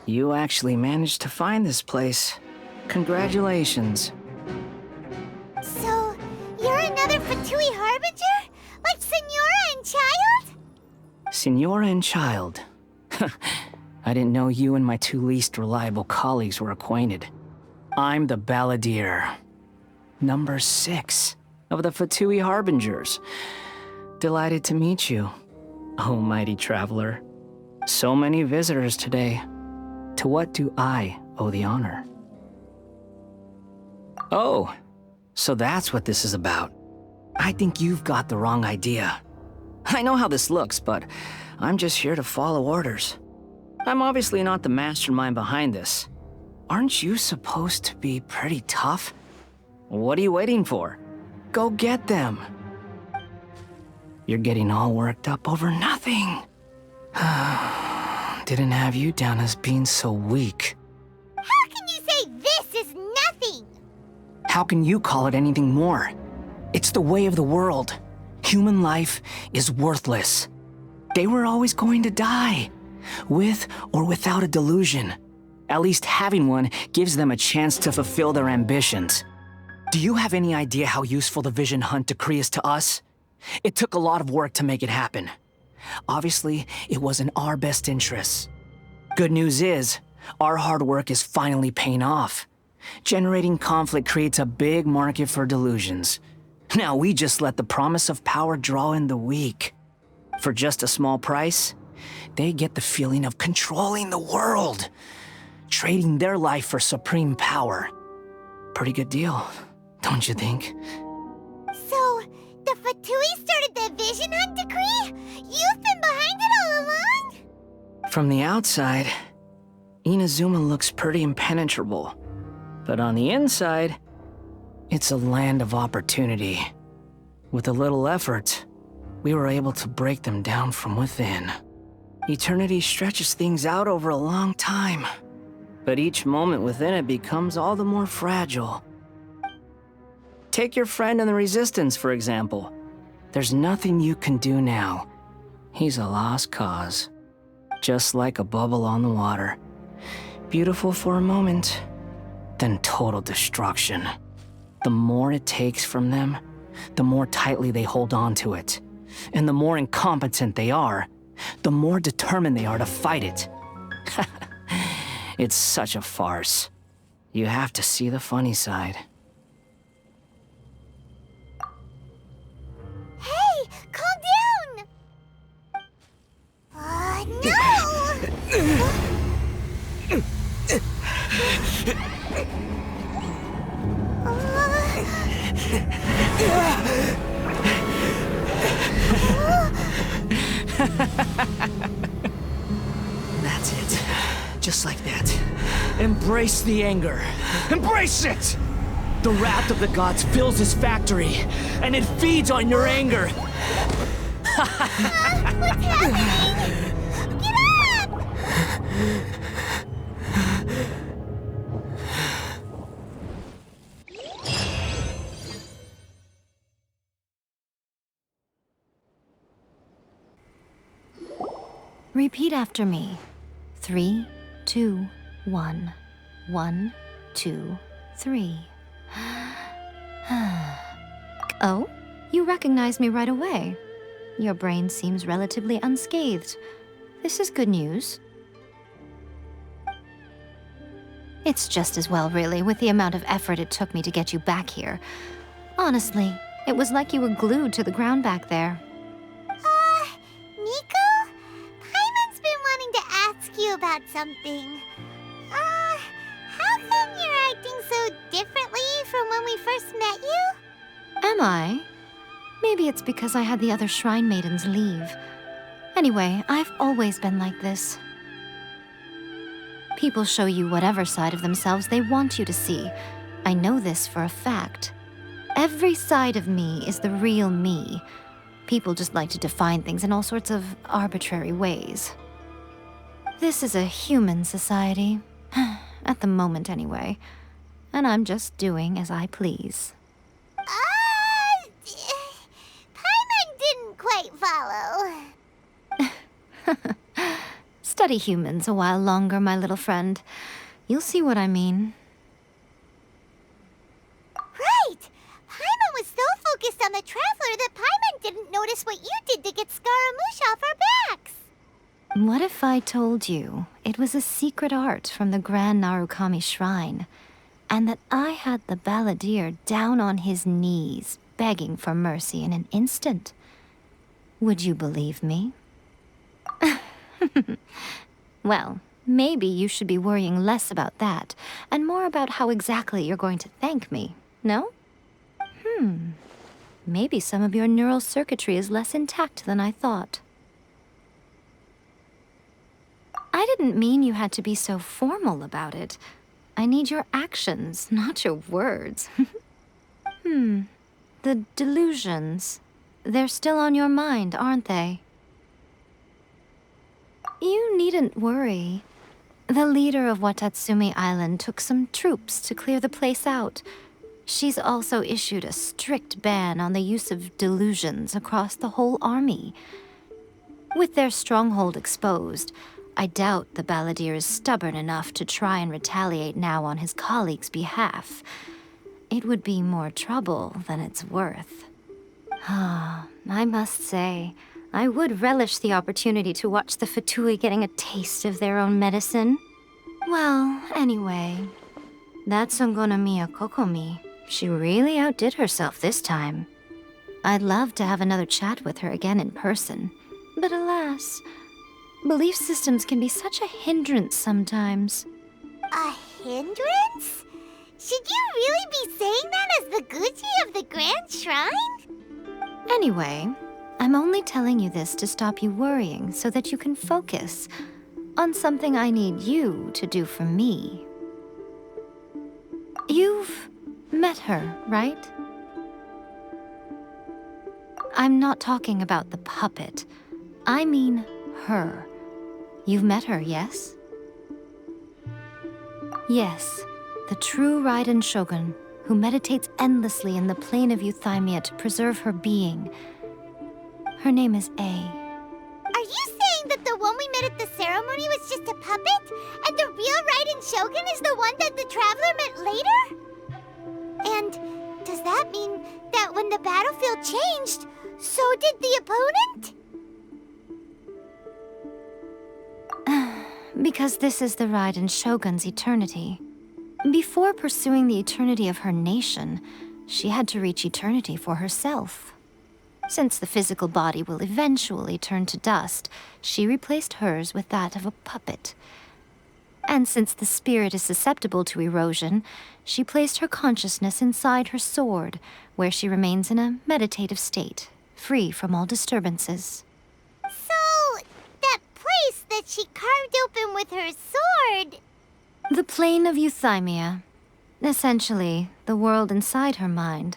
You actually managed to find this place. Congratulations. So, you're another Fatui Harbinger? Like Senora and Child? Senora and Child. I didn't know you and my two least reliable colleagues were acquainted. I'm the Balladeer. Number 6 of the Fatui Harbingers. Delighted to meet you, oh mighty traveler. So many visitors today. To what do I owe the honor? Oh, so that's what this is about. I think you've got the wrong idea. I know how this looks, but I'm just here to follow orders. I'm obviously not the mastermind behind this. Aren't you supposed to be pretty tough? What are you waiting for? Go get them. You're getting all worked up over nothing. Didn't have you down as being so weak. How can you say this is nothing? How can you call it anything more? It's the way of the world. Human life is worthless. They were always going to die, with or without a delusion. At least having one gives them a chance to fulfill their ambitions. Do you have any idea how useful the Vision Hunt decree is to us? It took a lot of work to make it happen. Obviously, it was in our best interests. Good news is, our hard work is finally paying off. Generating conflict creates a big market for delusions. Now we just let the promise of power draw in the weak. For just a small price, they get the feeling of controlling the world, trading their life for supreme power. Pretty good deal, don't you think? So, the Fatui started the Vision Hunt decree? You've been behind it all along? From the outside, Inazuma looks pretty impenetrable. But on the inside, it's a land of opportunity. With a little effort, we were able to break them down from within. Eternity stretches things out over a long time, but each moment within it becomes all the more fragile. Take your friend in the Resistance, for example. There's nothing you can do now. He's a lost cause. Just like a bubble on the water. Beautiful for a moment, then total destruction. The more it takes from them, the more tightly they hold on to it. And the more incompetent they are, the more determined they are to fight it. It's such a farce. You have to see the funny side. Hey, calm down! No! That's it. Just like that. Embrace the anger. Embrace it! The wrath of the gods fills this factory, and it feeds on your anger. What's happening? Get up! Repeat after me. 3, 2, 1. 1, 2, 3. Oh, you recognized me right away. Your brain seems relatively unscathed. This is good news. It's just as well, really, with the amount of effort it took me to get you back here. Honestly, it was like you were glued to the ground back there. Nico? Paimon's been wanting to ask you about something. How come you're acting so differently from when we first met you? Am I? Maybe it's because I had the other shrine maidens leave. Anyway, I've always been like this. People show you whatever side of themselves they want you to see. I know this for a fact. Every side of me is the real me. People just like to define things in all sorts of arbitrary ways. This is a human society. At the moment, anyway. And I'm just doing as I please. Paimon didn't quite follow. Study humans a while longer, my little friend. You'll see what I mean. Right! Paimon was so focused on the Traveler that Paimon didn't notice what you did to get Scaramouche off our backs. What if I told you it was a secret art from the Grand Narukami Shrine, and that I had the balladeer down on his knees, begging for mercy in an instant? Would you believe me? Well, maybe you should be worrying less about that, and more about how exactly you're going to thank me, no? Maybe some of your neural circuitry is less intact than I thought. I didn't mean you had to be so formal about it. I need your actions, not your words. The delusions. They're still on your mind, aren't they? You needn't worry. The leader of Watatsumi Island took some troops to clear the place out. She's also issued a strict ban on the use of delusions across the whole army. With their stronghold exposed, I doubt the balladeer is stubborn enough to try and retaliate now on his colleagues' behalf. It would be more trouble than it's worth. I must say, I would relish the opportunity to watch the Fatui getting a taste of their own medicine. Well, anyway, that Sangonomiya Kokomi, she really outdid herself this time. I'd love to have another chat with her again in person, but alas, belief systems can be such a hindrance sometimes. A hindrance? Should you really be saying that as the Gucci of the Grand Shrine? Anyway, I'm only telling you this to stop you worrying so that you can focus on something I need you to do for me. You've met her, right? I'm not talking about the puppet. I mean her. You've met her, yes? Yes, the true Raiden Shogun, who meditates endlessly in the plane of Euthymia to preserve her being. Her name is A. Are you saying that the one we met at the ceremony was just a puppet, and the real Raiden Shogun is the one that the Traveler met later? And does that mean that when the battlefield changed, so did the opponent? Because this is the Raiden Shogun's eternity. Before pursuing the eternity of her nation, she had to reach eternity for herself. Since the physical body will eventually turn to dust, she replaced hers with that of a puppet. And since the spirit is susceptible to erosion, she placed her consciousness inside her sword, where she remains in a meditative state, free from all disturbances. So, that place that she carved open with her sword... The plane of Euthymia. Essentially, the world inside her mind.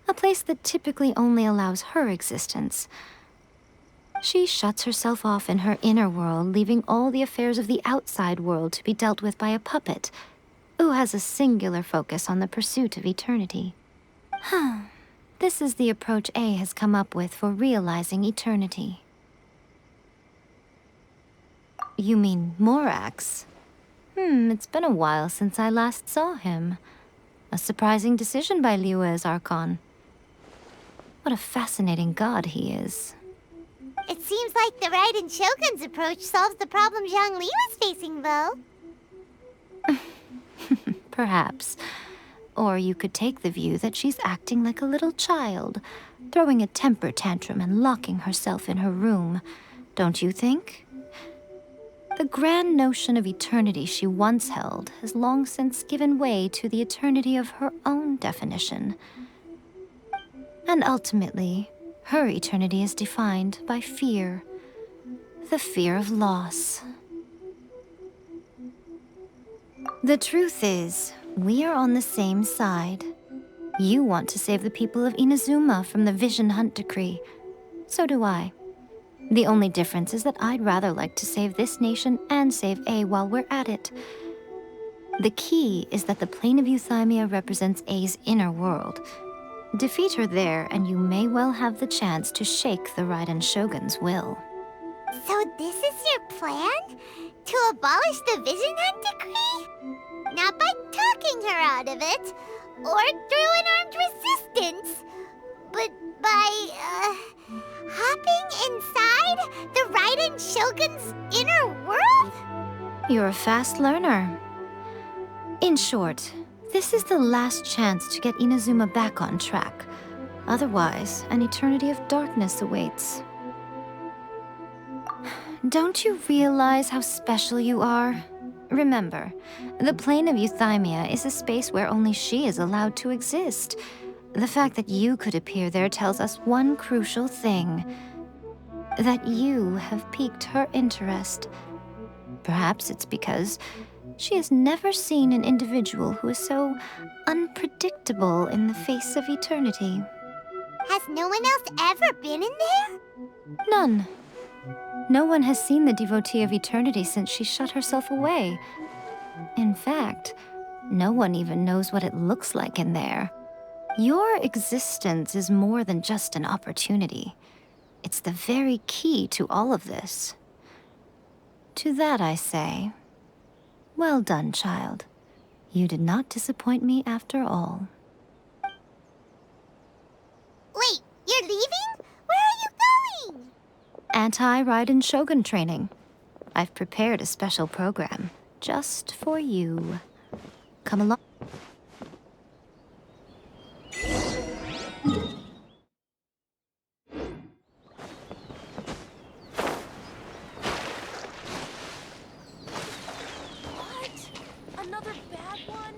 A place that typically only allows her existence. She shuts herself off in her inner world, leaving all the affairs of the outside world to be dealt with by a puppet, who has a singular focus on the pursuit of eternity. This is the approach A has come up with for realizing eternity. You mean Morax? It's been a while since I last saw him. A surprising decision by Liyue's Archon. What a fascinating god he is. It seems like the Raiden Shogun's approach solves the problem Zhang Li was facing, though. Perhaps. Or you could take the view that she's acting like a little child, throwing a temper tantrum and locking herself in her room. Don't you think? The grand notion of eternity she once held has long since given way to the eternity of her own definition. And ultimately, her eternity is defined by fear. The fear of loss. The truth is, we are on the same side. You want to save the people of Inazuma from the Vision Hunt decree. So do I. The only difference is that I'd rather like to save this nation and save A while we're at it. The key is that the plane of Euthymia represents A's inner world. Defeat her there, and you may well have the chance to shake the Raiden Shogun's will. So this is your plan? To abolish the Vision Hunt decree? Not by talking her out of it, or through an armed resistance, but by, hopping inside the Raiden Shogun's inner world? You're a fast learner. In short, this is the last chance to get Inazuma back on track. Otherwise, an eternity of darkness awaits. Don't you realize how special you are? Remember, the plane of Euthymia is a space where only she is allowed to exist. The fact that you could appear there tells us one crucial thing. That you have piqued her interest. Perhaps it's because she has never seen an individual who is so unpredictable in the face of eternity. Has no one else ever been in there? None. No one has seen the devotee of eternity since she shut herself away. In fact, no one even knows what it looks like in there. Your existence is more than just an opportunity. It's the very key to all of this. To that I say, well done, child. You did not disappoint me after all. Wait, you're leaving? Where are you going? Anti-Raiden Shogun training. I've prepared a special program just for you. Come along. What? Another bad one?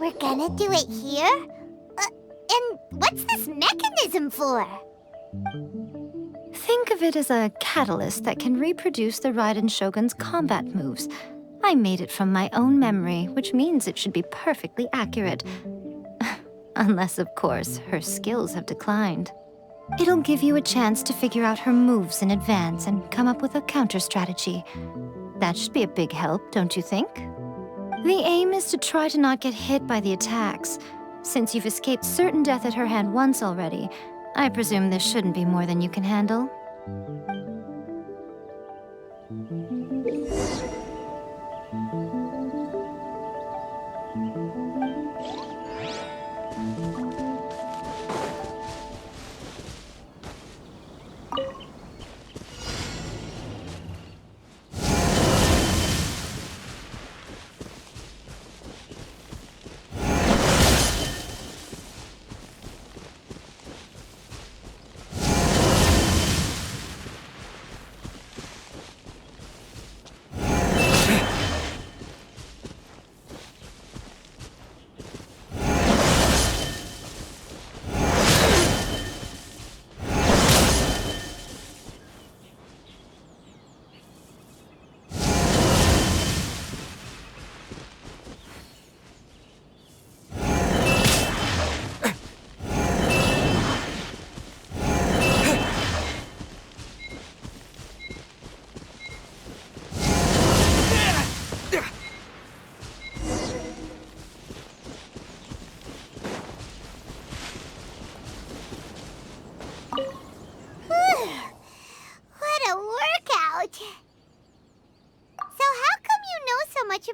We're gonna do it here? And what's this mechanism for? Think of it as a catalyst that can reproduce the Raiden Shogun's combat moves. I made it from my own memory, which means it should be perfectly accurate. Unless, of course, her skills have declined. It'll give you a chance to figure out her moves in advance and come up with a counter-strategy. That should be a big help, don't you think? The aim is to try to not get hit by the attacks. Since you've escaped certain death at her hand once already, I presume this shouldn't be more than you can handle.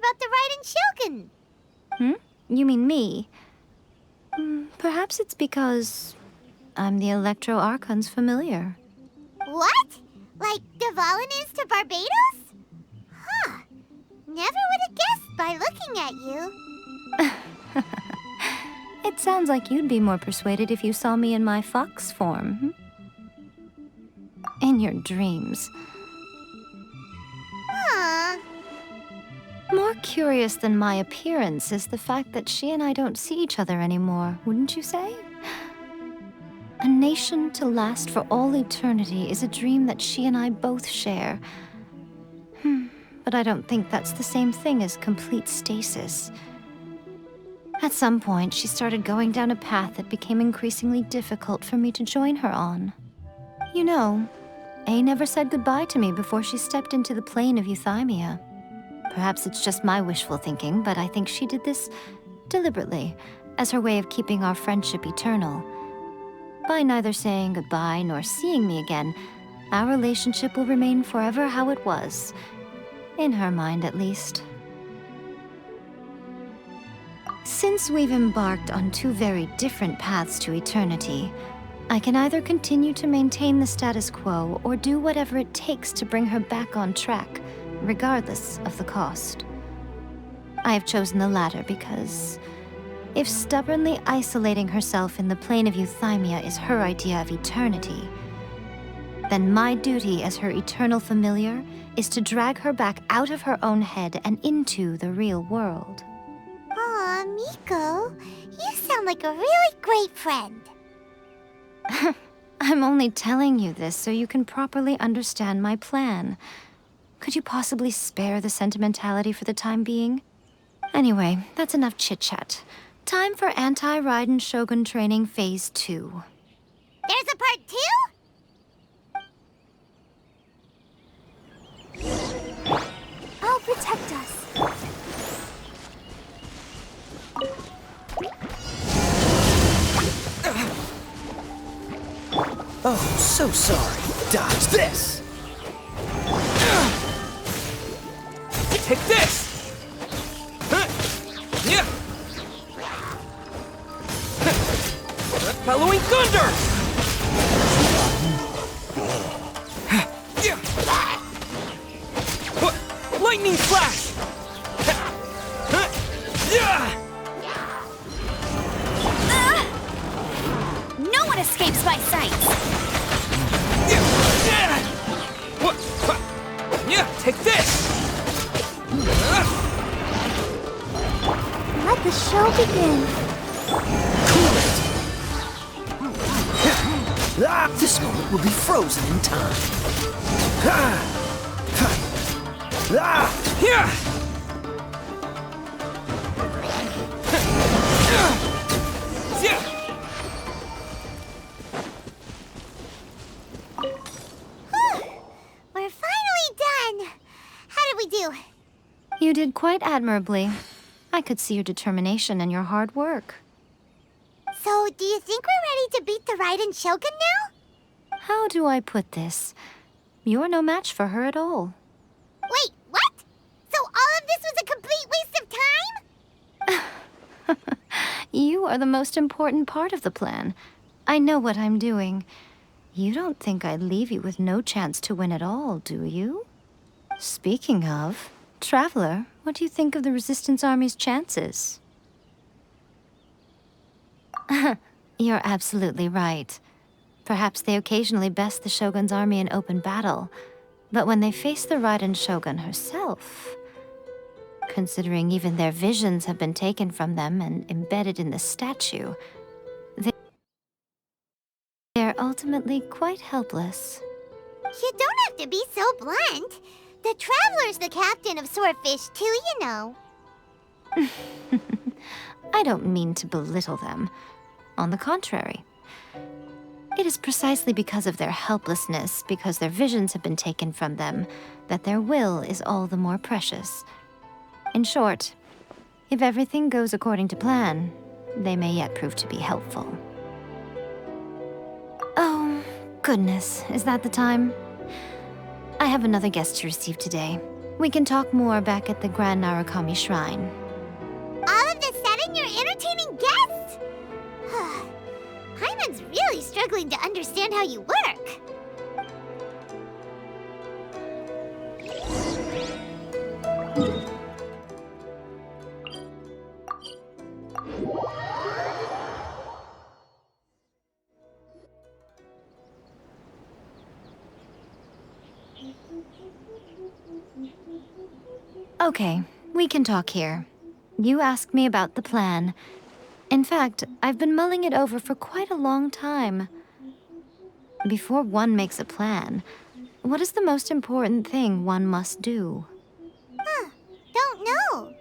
about the Raiden Shogun? You mean me? Perhaps it's because I'm the Electro Archon's familiar. What? Like Dvalin is to Barbados? Huh. Never would have guessed by looking at you. It sounds like you'd be more persuaded if you saw me in my fox form. In your dreams. Huh. More curious than my appearance is the fact that she and I don't see each other anymore, wouldn't you say? A nation to last for all eternity is a dream that she and I both share. But I don't think that's the same thing as complete stasis. At some point, she started going down a path that became increasingly difficult for me to join her on. You know, A never said goodbye to me before she stepped into the plane of Euthymia. Perhaps it's just my wishful thinking, but I think she did this deliberately, as her way of keeping our friendship eternal. By neither saying goodbye nor seeing me again, our relationship will remain forever how it was. In her mind, at least. Since we've embarked on two very different paths to eternity, I can either continue to maintain the status quo or do whatever it takes to bring her back on track, regardless of the cost. I have chosen the latter because if stubbornly isolating herself in the plane of Euthymia is her idea of eternity, then my duty as her eternal familiar is to drag her back out of her own head and into the real world. Aw, Miko, you sound like a really great friend. I'm only telling you this so you can properly understand my plan. Could you possibly spare the sentimentality for the time being? Anyway, that's enough chit-chat. Time for Anti-Raiden Shogun Training Phase 2. There's a part 2? I'll protect us. Oh, so sorry. Dodge this! Take this! Yeah! Following thunder! Lightning flash! No one escapes my sight! Take this! Let the show begin. This moment will be frozen in time. We're finally done. How did we do? You did quite admirably. I could see your determination and your hard work. So, do you think we're ready to beat the Raiden Shogun now? How do I put this? You're no match for her at all. Wait, what? So all of this was a complete waste of time? You are the most important part of the plan. I know what I'm doing. You don't think I'd leave you with no chance to win at all, do you? Speaking of, Traveler, what do you think of the Resistance Army's chances? You're absolutely right. Perhaps they occasionally best the Shogun's army in open battle, but when they face the Raiden Shogun herself, considering even their visions have been taken from them and embedded in the statue, they're ultimately quite helpless. You don't have to be so blunt. The Traveler's the captain of Swordfish too, you know. I don't mean to belittle them. On the contrary. It is precisely because of their helplessness, because their visions have been taken from them, that their will is all the more precious. In short, if everything goes according to plan, they may yet prove to be helpful. Oh, goodness, is that the time? I have another guest to receive today. We can talk more back at the Grand Narukami Shrine. All of a sudden, you're entertaining guests? Paimon's really struggling to understand how you work. Okay, we can talk here. You asked me about the plan. In fact, I've been mulling it over for quite a long time. Before one makes a plan, what is the most important thing one must do? Don't know.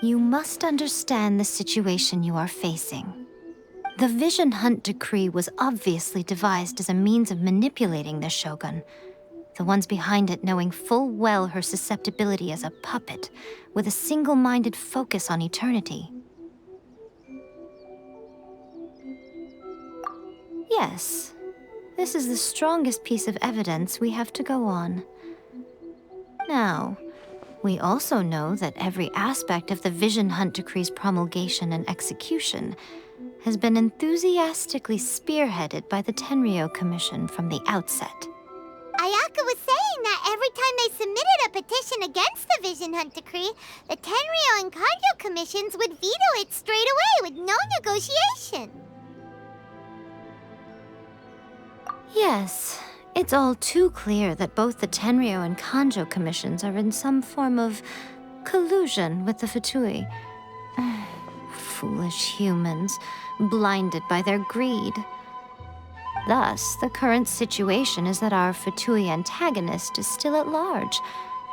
You must understand the situation you are facing. The Vision Hunt Decree was obviously devised as a means of manipulating the Shogun, the ones behind it knowing full well her susceptibility as a puppet, with a single-minded focus on eternity. Yes, this is the strongest piece of evidence we have to go on. Now, we also know that every aspect of the Vision Hunt Decree's promulgation and execution has been enthusiastically spearheaded by the Tenryou Commission from the outset. Ayaka was saying that every time they submitted a petition against the Vision Hunt Decree, the Tenryou and Kanjo commissions would veto it straight away with no negotiation. Yes, it's all too clear that both the Tenryou and Kanjo commissions are in some form of collusion with the Fatui. Foolish humans, blinded by their greed. Thus, the current situation is that our Fatui antagonist is still at large,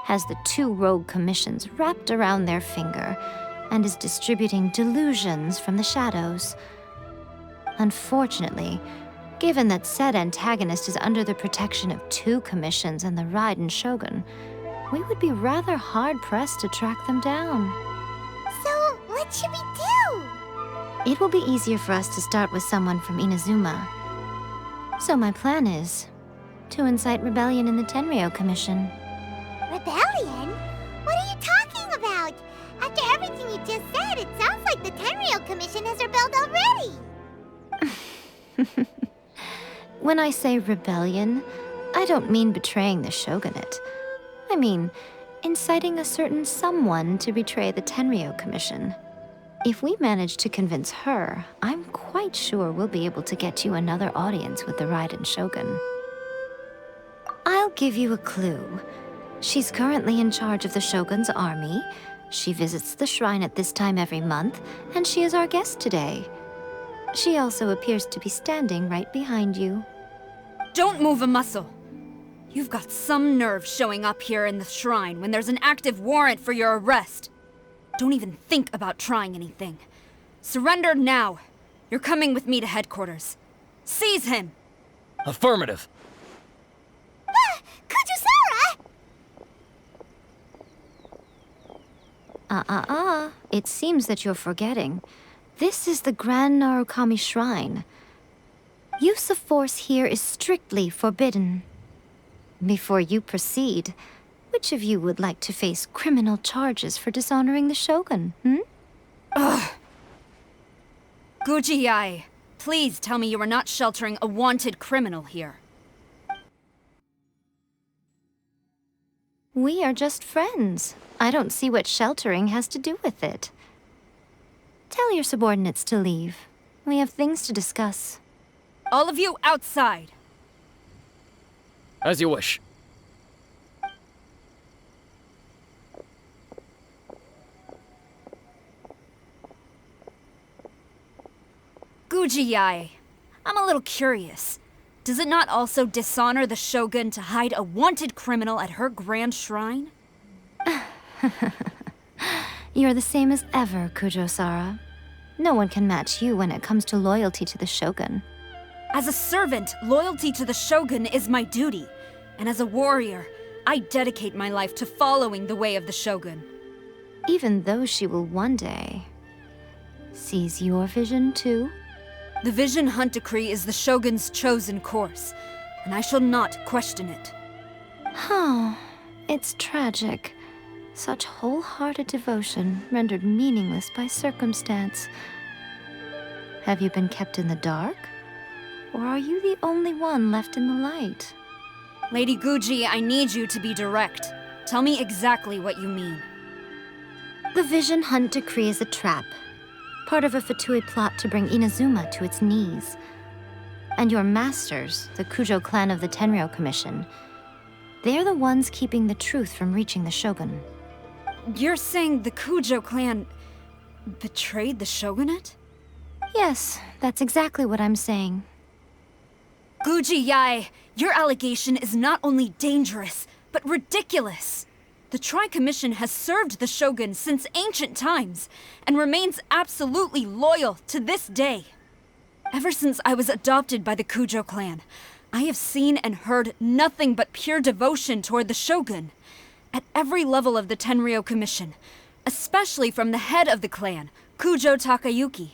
has the two rogue commissions wrapped around their finger, and is distributing delusions from the shadows. Unfortunately, given that said antagonist is under the protection of two commissions and the Raiden Shogun, we would be rather hard-pressed to track them down. So, what should we do? It will be easier for us to start with someone from Inazuma. So my plan is to incite rebellion in the Tenryou Commission. Rebellion? What are you talking about? After everything you just said, it sounds like the Tenryou Commission has rebelled already. When I say rebellion, I don't mean betraying the shogunate. I mean inciting a certain someone to betray the Tenryou Commission. If we manage to convince her, I'm quite sure we'll be able to get you another audience with the Raiden Shogun. I'll give you a clue. She's currently in charge of the Shogun's army. She visits the shrine at this time every month, and she is our guest today. She also appears to be standing right behind you. Don't move a muscle. You've got some nerve showing up here in the shrine when there's an active warrant for your arrest. Don't even think about trying anything. Surrender now. You're coming with me to headquarters. Seize him! Affirmative. Kujusara! It seems that you're forgetting. This is the Grand Narukami Shrine. Use of force here is strictly forbidden. Before you proceed, which of you would like to face criminal charges for dishonoring the Shogun, Ugh! Guji-ai, please tell me you are not sheltering a wanted criminal here. We are just friends. I don't see what sheltering has to do with it. Tell your subordinates to leave. We have things to discuss. All of you outside! As you wish. Guji-ai, I'm a little curious. Does it not also dishonor the Shogun to hide a wanted criminal at her grand shrine? You're the same as ever, Kujo-sara. No one can match you when it comes to loyalty to the Shogun. As a servant, loyalty to the Shogun is my duty. And as a warrior, I dedicate my life to following the way of the Shogun. Even though she will one day seize your vision too? The Vision Hunt Decree is the Shogun's chosen course, and I shall not question it. Huh. It's tragic. Such wholehearted devotion rendered meaningless by circumstance. Have you been kept in the dark? Or are you the only one left in the light? Lady Guji, I need you to be direct. Tell me exactly what you mean. The Vision Hunt decree is a trap. Part of a Fatui plot to bring Inazuma to its knees. And your masters, the Kujo clan of the Tenryou Commission, they're the ones keeping the truth from reaching the Shogun. You're saying the Kujo clan betrayed the shogunate? Yes, that's exactly what I'm saying. Guji Yae, your allegation is not only dangerous, but ridiculous. The Tri-Commission has served the Shogun since ancient times, and remains absolutely loyal to this day. Ever since I was adopted by the Kujo clan, I have seen and heard nothing but pure devotion toward the Shogun. At every level of the Tenryou Commission, especially from the head of the clan, Kujo Takayuki.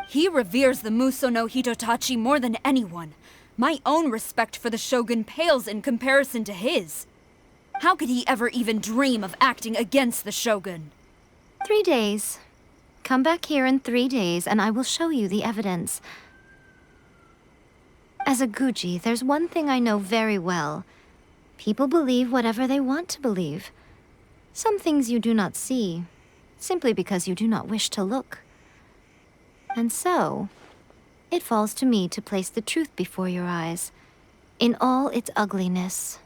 He reveres the Muso no Hitotachi more than anyone. My own respect for the Shogun pales in comparison to his. How could he ever even dream of acting against the Shogun? 3 days. Come back here in 3 days and I will show you the evidence. As a Guji, there's one thing I know very well. People believe whatever they want to believe. Some things you do not see, simply because you do not wish to look. And so, it falls to me to place the truth before your eyes, in all its ugliness.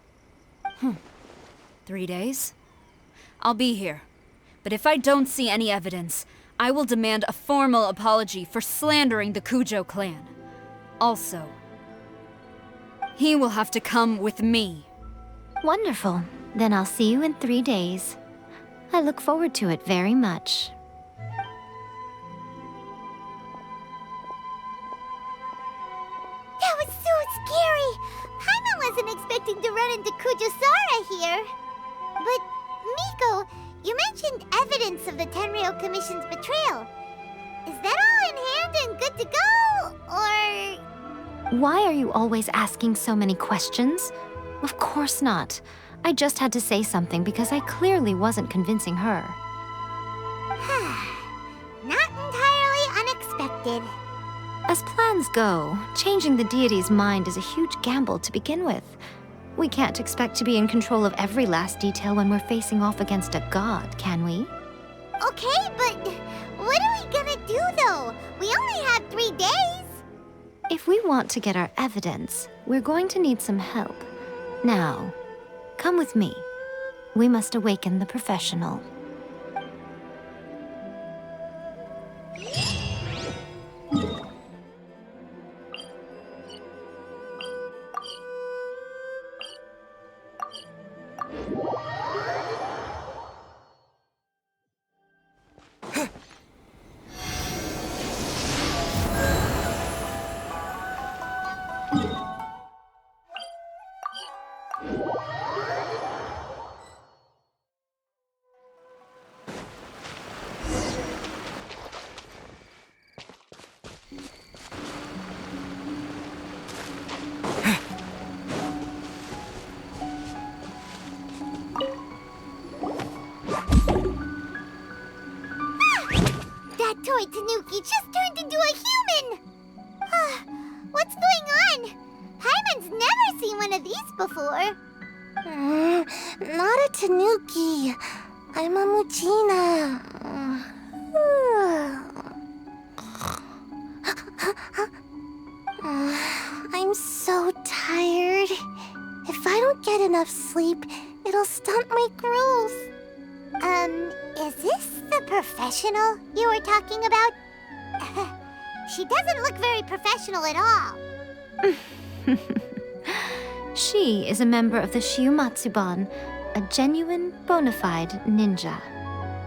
3 days? I'll be here. But if I don't see any evidence, I will demand a formal apology for slandering the Kujo clan. Also, he will have to come with me. Wonderful. Then I'll see you in 3 days. I look forward to it very much. That was so scary! Paimon wasn't expecting to run into Kujosara here. But, Miko, you mentioned evidence of the Tenryou Commission's betrayal. Is that all in hand and good to go, or...? Why are you always asking so many questions? Of course not. I just had to say something because I clearly wasn't convincing her. Not entirely unexpected. As plans go, changing the deity's mind is a huge gamble to begin with. We can't expect to be in control of every last detail when we're facing off against a god, can we? Okay, but what are we gonna do, though? We only have 3 days. If we want to get our evidence, we're going to need some help. Now, come with me. We must awaken the professional. That toy Tanuki just turned into a human! What's going on? Paimon's never seen one of these before. Not a Tanuki. I'm a Muchina. I'm so tired. If I don't get enough sleep, it'll stunt my growth. Is this the professional you were talking about? She doesn't look very professional at all. She is a member of the Shiumatsuban, a genuine, bona fide ninja.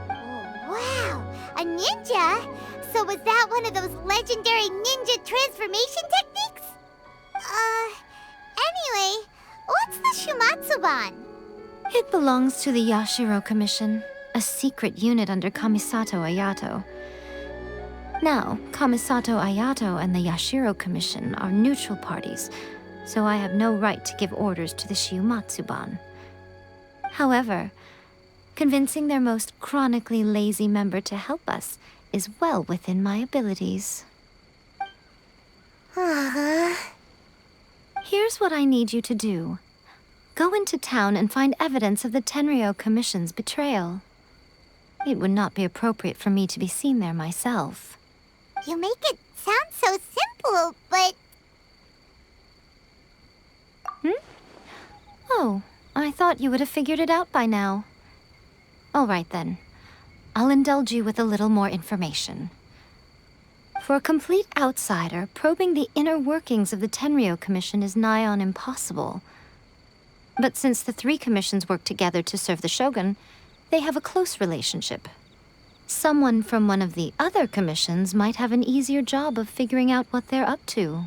Oh, wow, a ninja? So was that one of those legendary ninja transformation techniques? Anyway, what's the Shiumatsuban? It belongs to the Yashiro Commission, a secret unit under Kamisato Ayato. Now, Kamisato Ayato and the Yashiro Commission are neutral parties, so I have no right to give orders to the Shiumatsuban. However, convincing their most chronically lazy member to help us is well within my abilities. Here's what I need you to do. Go into town and find evidence of the Tenryou Commission's betrayal. It would not be appropriate for me to be seen there myself. You make it sound so simple, but... Oh, I thought you would have figured it out by now. All right then. I'll indulge you with a little more information. For a complete outsider, probing the inner workings of the Tenryou Commission is nigh on impossible. But since the three commissions work together to serve the Shogun, they have a close relationship. Someone from one of the other commissions might have an easier job of figuring out what they're up to.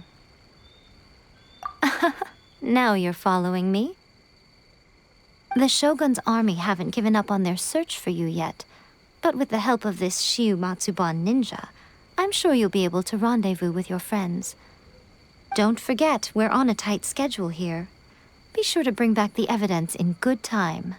Now you're following me. The Shogun's army haven't given up on their search for you yet, but with the help of this Shiu Matsuban ninja, I'm sure you'll be able to rendezvous with your friends. Don't forget, we're on a tight schedule here. Be sure to bring back the evidence in good time.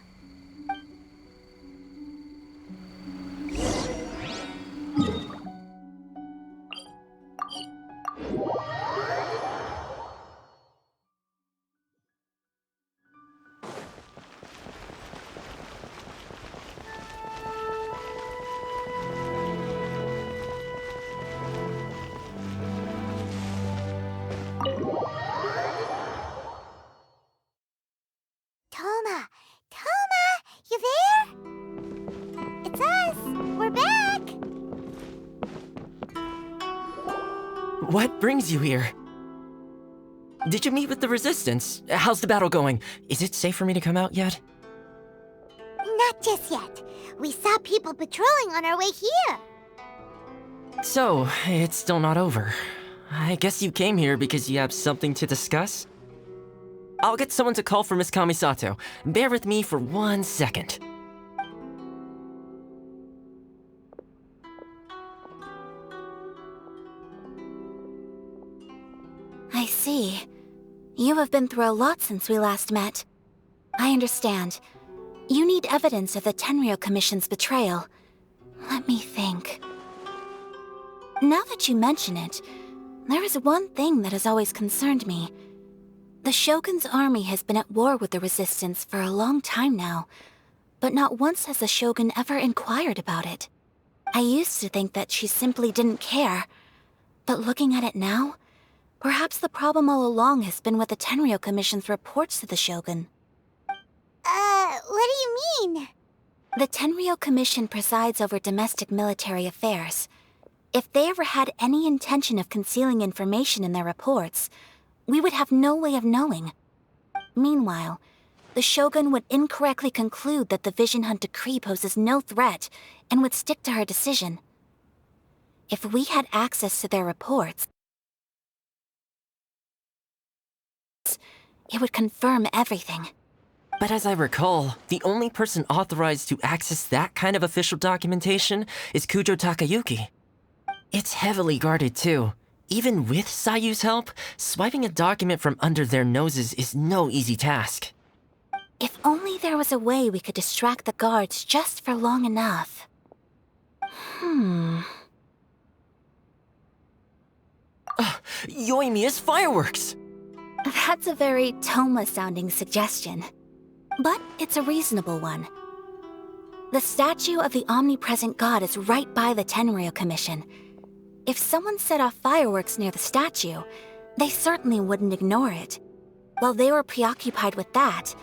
Toma! Toma! You there? It's us! We're back! What brings you here? Did you meet with the Resistance? How's the battle going? Is it safe for me to come out yet? Not just yet. We saw people patrolling on our way here. So, it's still not over. I guess you came here because you have something to discuss? I'll get someone to call for Miss Kamisato. Bear with me for 1 second. I see. You have been through a lot since we last met. I understand. You need evidence of the Tenryou Commission's betrayal. Let me think. Now that you mention it, there is one thing that has always concerned me. The Shogun's army has been at war with the Resistance for a long time now, but not once has the Shogun ever inquired about it. I used to think that she simply didn't care, but looking at it now, perhaps the problem all along has been with the Tenryou Commission's reports to the Shogun. What do you mean? The Tenryou Commission presides over domestic military affairs. If they ever had any intention of concealing information in their reports, we would have no way of knowing. Meanwhile, the Shogun would incorrectly conclude that the Vision Hunt decree poses no threat and would stick to her decision. If we had access to their reports, it would confirm everything. But as I recall, the only person authorized to access that kind of official documentation is Kujo Takayuki. It's heavily guarded too. Even with Sayu's help, swiping a document from under their noses is no easy task. If only there was a way we could distract the guards just for long enough. Yoimiya's fireworks! That's a very Toma-sounding suggestion. But it's a reasonable one. The statue of the omnipresent god is right by the Tenryou Commission. If someone set off fireworks near the statue, they certainly wouldn't ignore it. While they were preoccupied with that,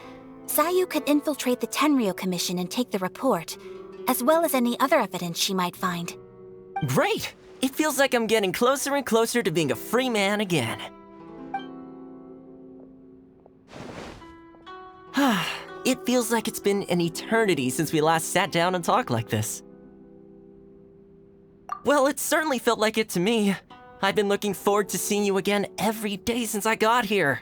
Sayu could infiltrate the Tenryou Commission and take the report, as well as any other evidence she might find. Great! It feels like I'm getting closer and closer to being a free man again. It feels like it's been an eternity since we last sat down and talked like this. Well, it certainly felt like it to me. I've been looking forward to seeing you again every day since I got here.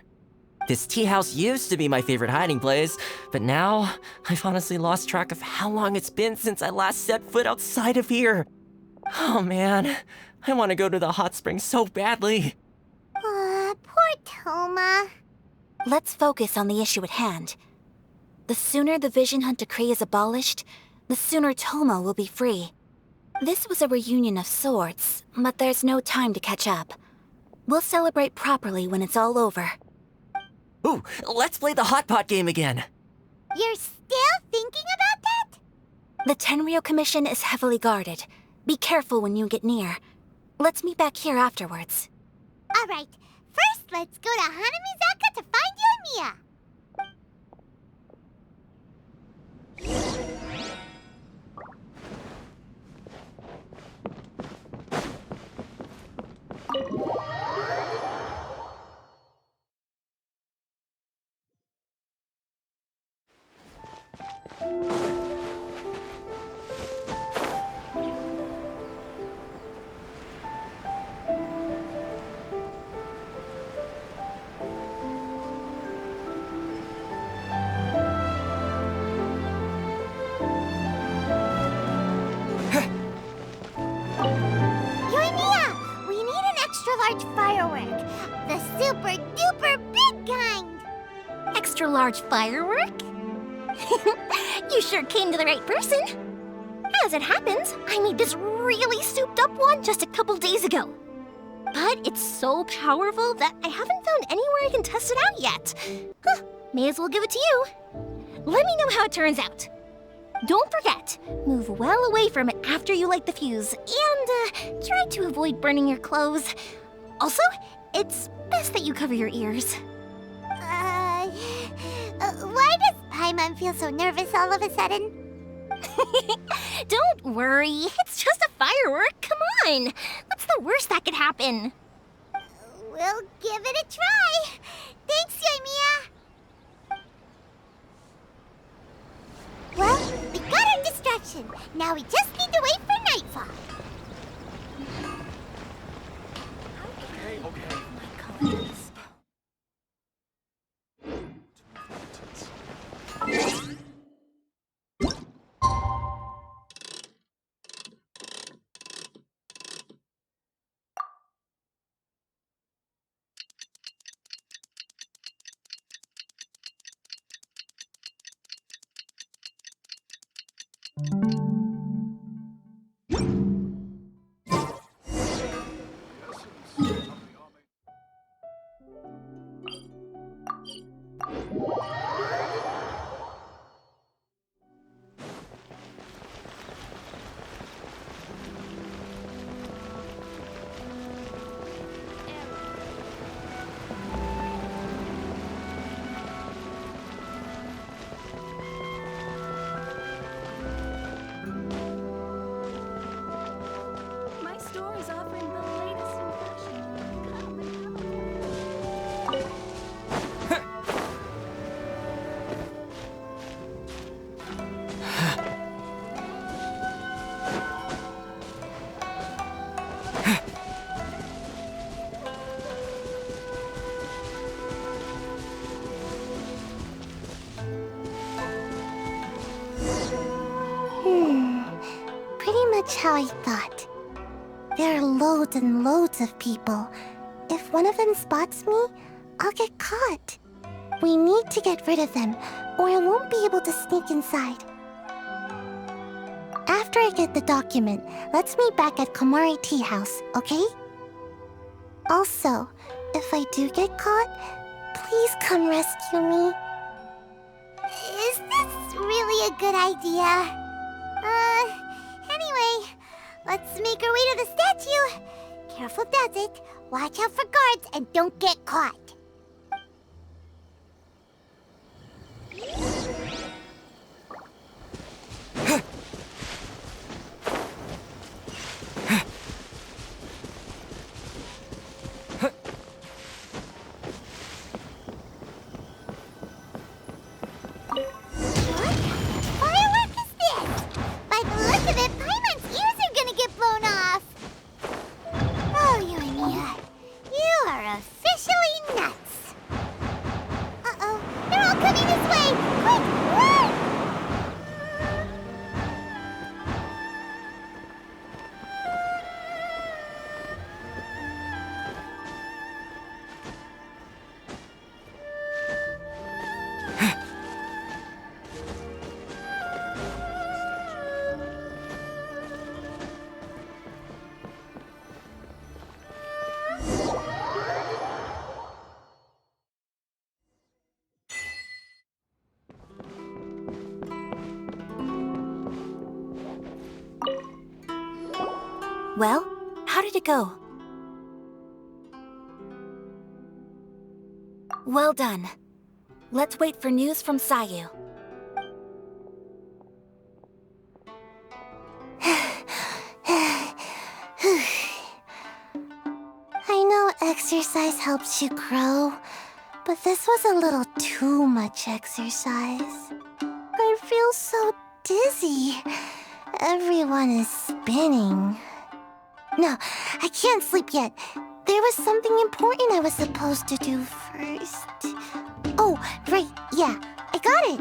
This tea house used to be my favorite hiding place, but now I've honestly lost track of how long it's been since I last set foot outside of here. Oh man, I want to go to the hot springs so badly. Poor Toma. Let's focus on the issue at hand. The sooner the Vision Hunt decree is abolished, the sooner Tomo will be free. This was a reunion of sorts, but there's no time to catch up. We'll celebrate properly when it's all over. Ooh, let's play the hot pot game again. You're still thinking about that? The Tenryou Commission is heavily guarded. Be careful when you get near. Let's meet back here afterwards. Alright, first let's go to Hanamizaka to find Yoimiya. Yoimiya, we need an extra-large firework. The super-duper big kind. Extra-large firework? You sure came to the right person. As it happens, I made this really souped-up one just a couple days ago. But it's so powerful that I haven't found anywhere I can test it out yet. Huh, may as well give it to you. Let me know how it turns out. Don't forget, move well away from it after you light the fuse, and try to avoid burning your clothes. Also, it's best that you cover your ears. Why does Paimon feel so nervous all of a sudden? Don't worry, it's just a firework, come on! What's the worst that could happen? We'll give it a try. Thanks, Yoimiya. Well, we got our distraction. Now we just need to wait for nightfall. How I thought. There are loads and loads of people. If one of them spots me, I'll get caught. We need to get rid of them, or I won't be able to sneak inside. After I get the document, let's meet back at Komari Tea House, okay? Also, if I do get caught, please come rescue me. Is this really a good idea? Anyway, let's make our way to the statue. Careful does it. Watch out for guards and don't get caught. Well, how did it go? Well done. Let's wait for news from Sayu. I know exercise helps you grow, but this was a little too much exercise. I feel so dizzy. Everyone is spinning. No, I can't sleep yet. There was something important I was supposed to do first. Oh, right, yeah, I got it.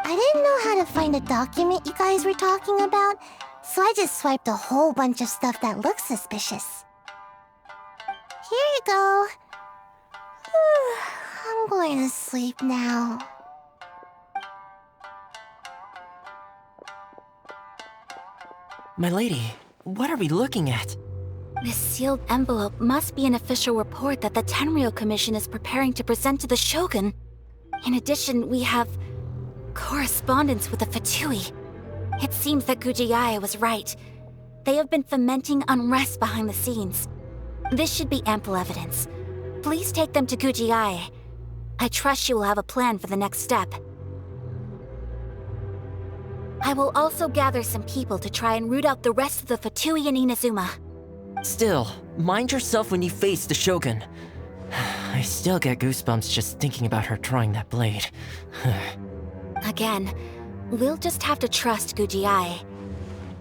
I didn't know how to find a document you guys were talking about, so I just swiped a whole bunch of stuff that looks suspicious. Here you go. I'm going to sleep now. My lady, what are we looking at? This sealed envelope must be an official report that the Tenryou Commission is preparing to present to the Shogun. In addition, we have correspondence with the Fatui. It seems that Gujiai was right. They have been fomenting unrest behind the scenes. This should be ample evidence. Please take them to Gujiai. I trust you will have a plan for the next step. I will also gather some people to try and root out the rest of the Fatui and Inazuma. Still, mind yourself when you face the Shogun. I still get goosebumps just thinking about her trying that blade. Again, we'll just have to trust Gujiai.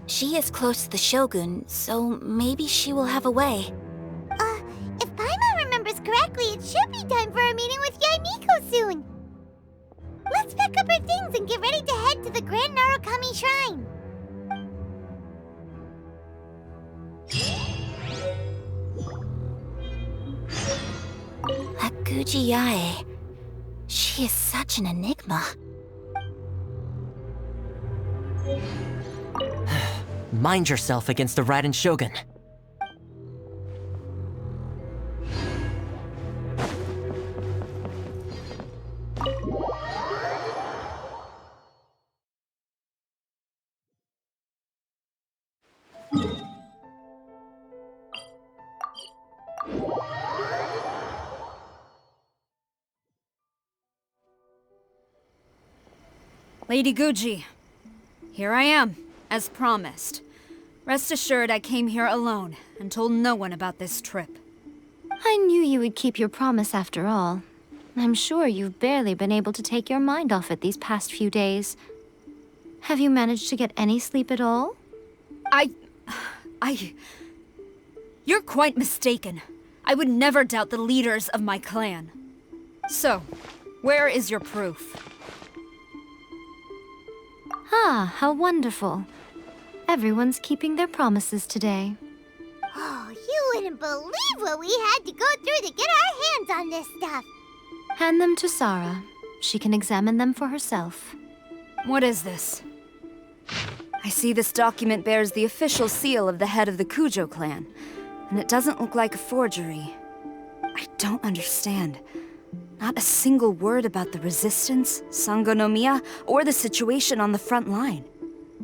She is close to the Shogun, so maybe she will have a way. If Paimon remembers correctly, it should be time for a meeting with Yaimiko soon. Let's pack up our things and get ready to head to the Grand Narukami Shrine. That Gujiai, she is such an enigma. Mind yourself against the Raiden Shogun. Lady Guji, here I am, as promised. Rest assured I came here alone and told no one about this trip. I knew you would keep your promise after all. I'm sure you've barely been able to take your mind off it these past few days. Have you managed to get any sleep at all? You're quite mistaken. I would never doubt the leaders of my clan. So, where is your proof? Ah, how wonderful. Everyone's keeping their promises today. Oh, you wouldn't believe what we had to go through to get our hands on this stuff. Hand them to Sarah. She can examine them for herself. What is this? I see this document bears the official seal of the head of the Kujo clan, and it doesn't look like a forgery. I don't understand. Not a single word about the resistance, Sangonomiya, or the situation on the front line.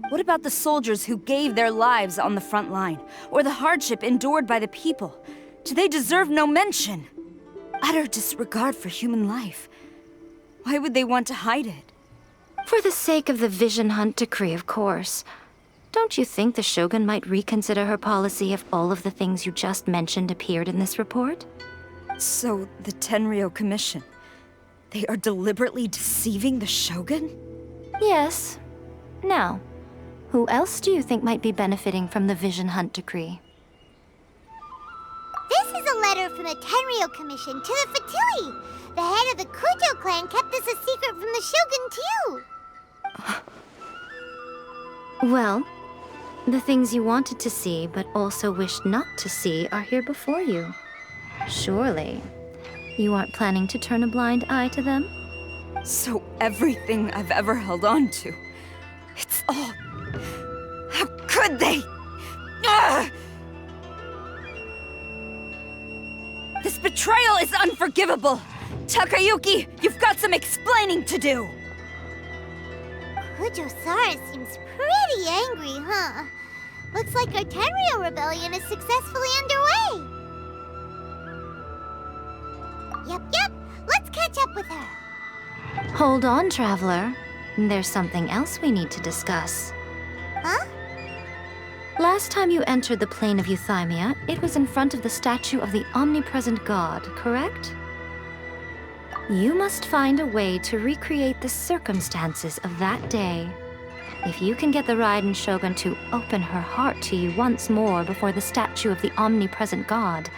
What about the soldiers who gave their lives on the front line, or the hardship endured by the people? Do they deserve no mention? Utter disregard for human life. Why would they want to hide it? For the sake of the Vision Hunt decree, of course. Don't you think the Shogun might reconsider her policy if all of the things you just mentioned appeared in this report? So, the Tenryou Commission, they are deliberately deceiving the Shogun? Yes. Now, who else do you think might be benefiting from the Vision Hunt decree? This is a letter from the Tenryou Commission to the Fatui. The head of the Kujo clan kept this a secret from the Shogun, too. Well, the things you wanted to see but also wished not to see are here before you. Surely, you aren't planning to turn a blind eye to them? So everything I've ever held on to, it's all... How could they? Ugh! This betrayal is unforgivable! Takayuki, you've got some explaining to do! Kujo-Sara seems pretty angry, huh? Looks like our Tenryou rebellion is successfully underway. Yep. Let's catch up with her. Hold on, Traveler. There's something else we need to discuss. Huh? Last time you entered the plane of Euthymia, it was in front of the statue of the omnipresent god, correct? You must find a way to recreate the circumstances of that day. If you can get the Raiden Shogun to open her heart to you once more before the statue of the omnipresent god,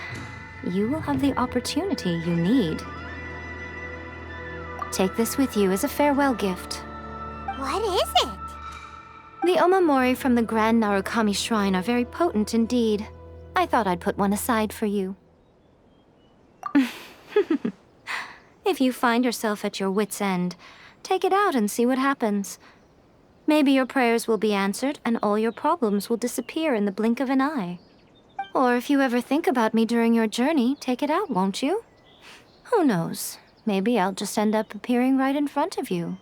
you will have the opportunity you need. Take this with you as a farewell gift. What is it? The omamori from the Grand Narukami Shrine are very potent indeed. I thought I'd put one aside for you. If you find yourself at your wit's end, take it out and see what happens. Maybe your prayers will be answered and all your problems will disappear in the blink of an eye. Or if you ever think about me during your journey, take it out, won't you? Who knows? Maybe I'll just end up appearing right in front of you.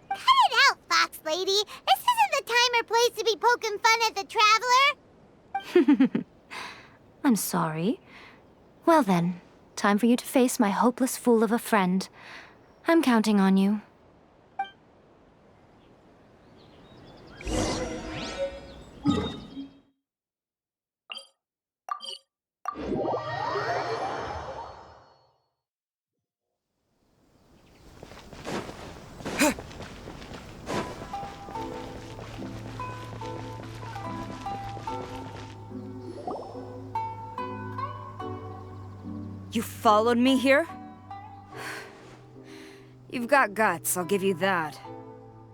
Cut it out, Fox Lady. This isn't the time or place to be poking fun at the Traveler. I'm sorry. Well then, time for you to face my hopeless fool of a friend. I'm counting on you. You followed me here? You've got guts, I'll give you that.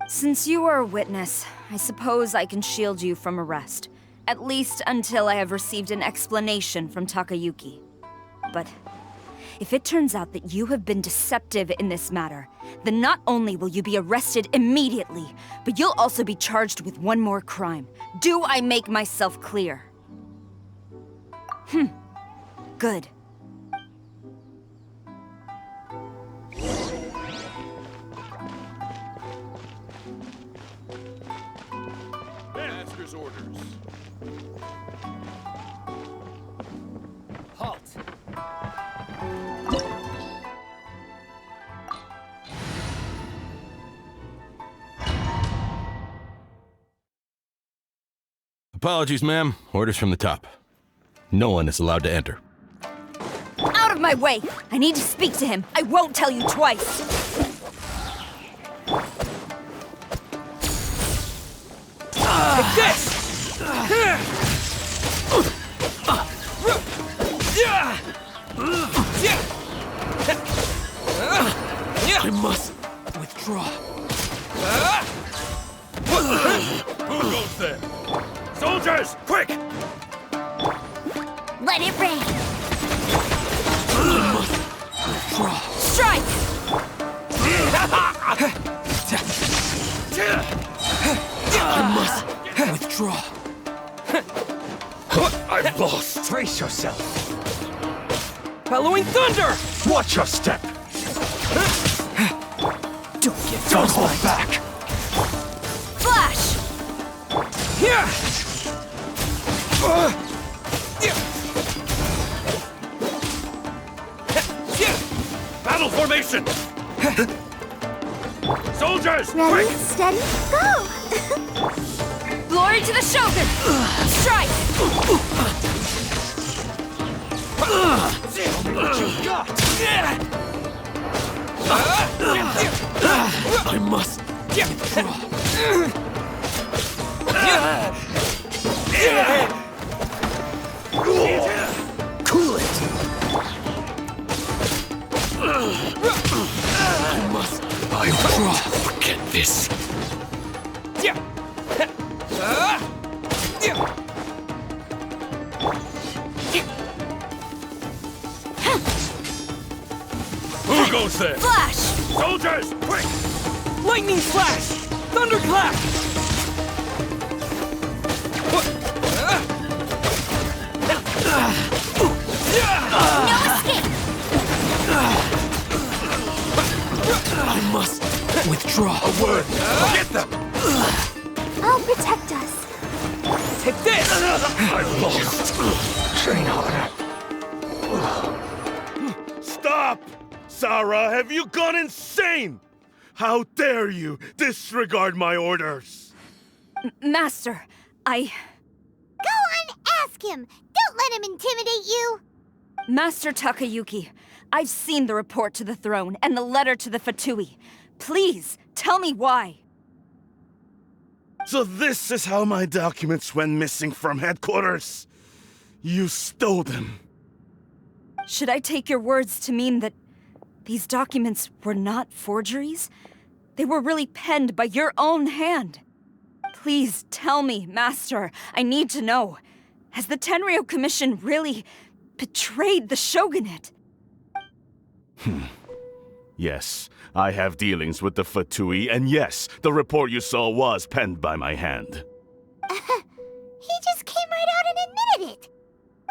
Since you are a witness, I suppose I can shield you from arrest. At least until I have received an explanation from Takayuki. But if it turns out that you have been deceptive in this matter, then not only will you be arrested immediately, but you'll also be charged with one more crime. Do I make myself clear? Good. Master's orders. Halt! Apologies, ma'am. Orders from the top. No one is allowed to enter. Out of my way! I need to speak to him. I won't tell you twice. Like this! I must withdraw. Who goes there? Soldiers, quick! Let it rain. I must withdraw. Strike! I must withdraw. I've lost. Brace yourself. Bellowing thunder! Watch your step. Don't hold back. Flash! Here! Battle formation! Soldiers, Ready, quick! steady, go! Glory to the Shogun! Strike! I must cool it. I withdraw. Forget this. Who goes there? Flash! Soldiers, quick! Lightning slash! Thunderclap! No escape! I must withdraw. A word. Get them. I'll protect us. Take this! I've lost. Train harder. Stop! Sarah, have you gone insane? How dare you disregard my orders? Master, Go on, ask him! Don't let him intimidate you! Master Takayuki, I've seen the report to the throne and the letter to the Fatui. Please, tell me why. So this is how my documents went missing from headquarters? You stole them. Should I take your words to mean that these documents were not forgeries? They were really penned by your own hand. Please tell me, Master. I need to know. Has the Tenryou Commission really betrayed the shogunate? Yes, I have dealings with the Fatui, and yes, the report you saw was penned by my hand. He just came right out and admitted it!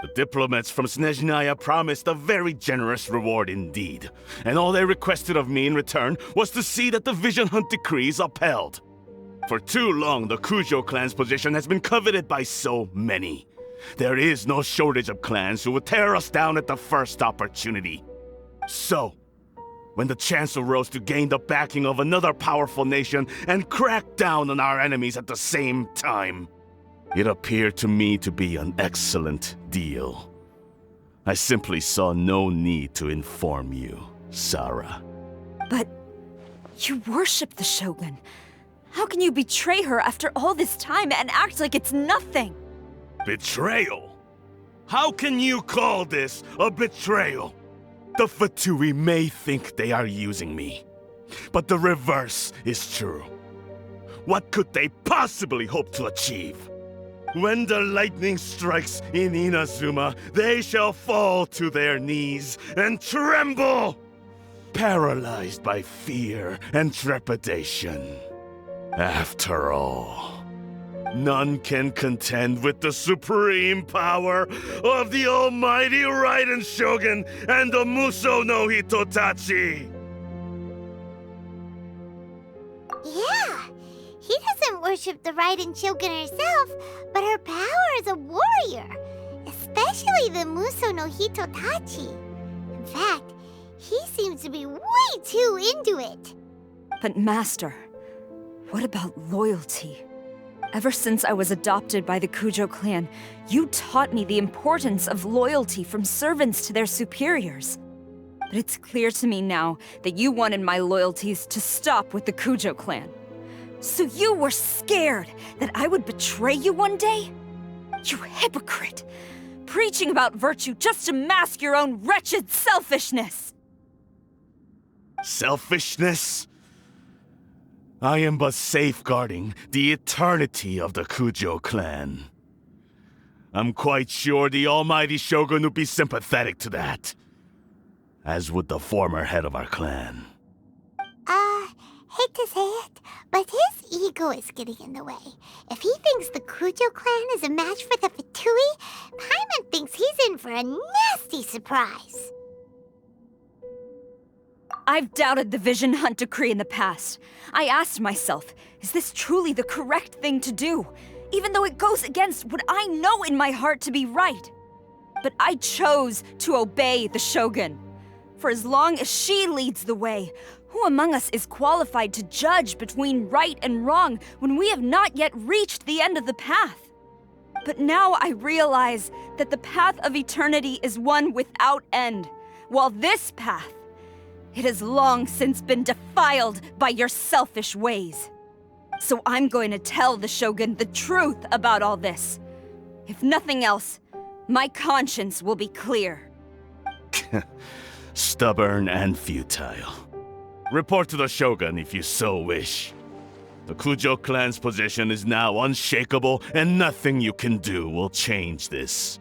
The diplomats from Snezhnaya promised a very generous reward indeed, and all they requested of me in return was to see that the Vision Hunt decrees upheld. For too long, the Kujo clan's position has been coveted by so many. There is no shortage of clans who would tear us down at the first opportunity. So, when the chance arose to gain the backing of another powerful nation and crack down on our enemies at the same time, it appeared to me to be an excellent deal. I simply saw no need to inform you, Sarah. But you worship the Shogun. How can you betray her after all this time and act like it's nothing? Betrayal? How can you call this a betrayal? The Fatui may think they are using me, but the reverse is true. What could they possibly hope to achieve? When the lightning strikes in Inazuma, they shall fall to their knees and tremble, paralyzed by fear and trepidation. After all, none can contend with the supreme power of the almighty Raiden Shogun and the Muso no Hitotachi! Yeah, he doesn't worship the Raiden Shogun herself, but her power as a warrior, especially the Muso no Hitotachi. In fact, he seems to be way too into it. But Master, what about loyalty? Ever since I was adopted by the Kujo clan, you taught me the importance of loyalty from servants to their superiors. But it's clear to me now that you wanted my loyalties to stop with the Kujo clan. So you were scared that I would betray you one day? You hypocrite! Preaching about virtue just to mask your own wretched selfishness! Selfishness? I am but safeguarding the eternity of the Kujo clan. I'm quite sure the almighty Shogun would be sympathetic to that, as would the former head of our clan. Hate to say it, but his ego is getting in the way. If he thinks the Kujo clan is a match for the Fatui, Paimon thinks he's in for a nasty surprise. I've doubted the Vision Hunt decree in the past. I asked myself, is this truly the correct thing to do? Even though it goes against what I know in my heart to be right. But I chose to obey the Shogun. For as long as she leads the way, who among us is qualified to judge between right and wrong when we have not yet reached the end of the path? But now I realize that the path of eternity is one without end, while this path, it has long since been defiled by your selfish ways. So I'm going to tell the Shogun the truth about all this. If nothing else, my conscience will be clear. Stubborn and futile. Report to the Shogun if you so wish. The Kujo clan's position is now unshakable, and nothing you can do will change this.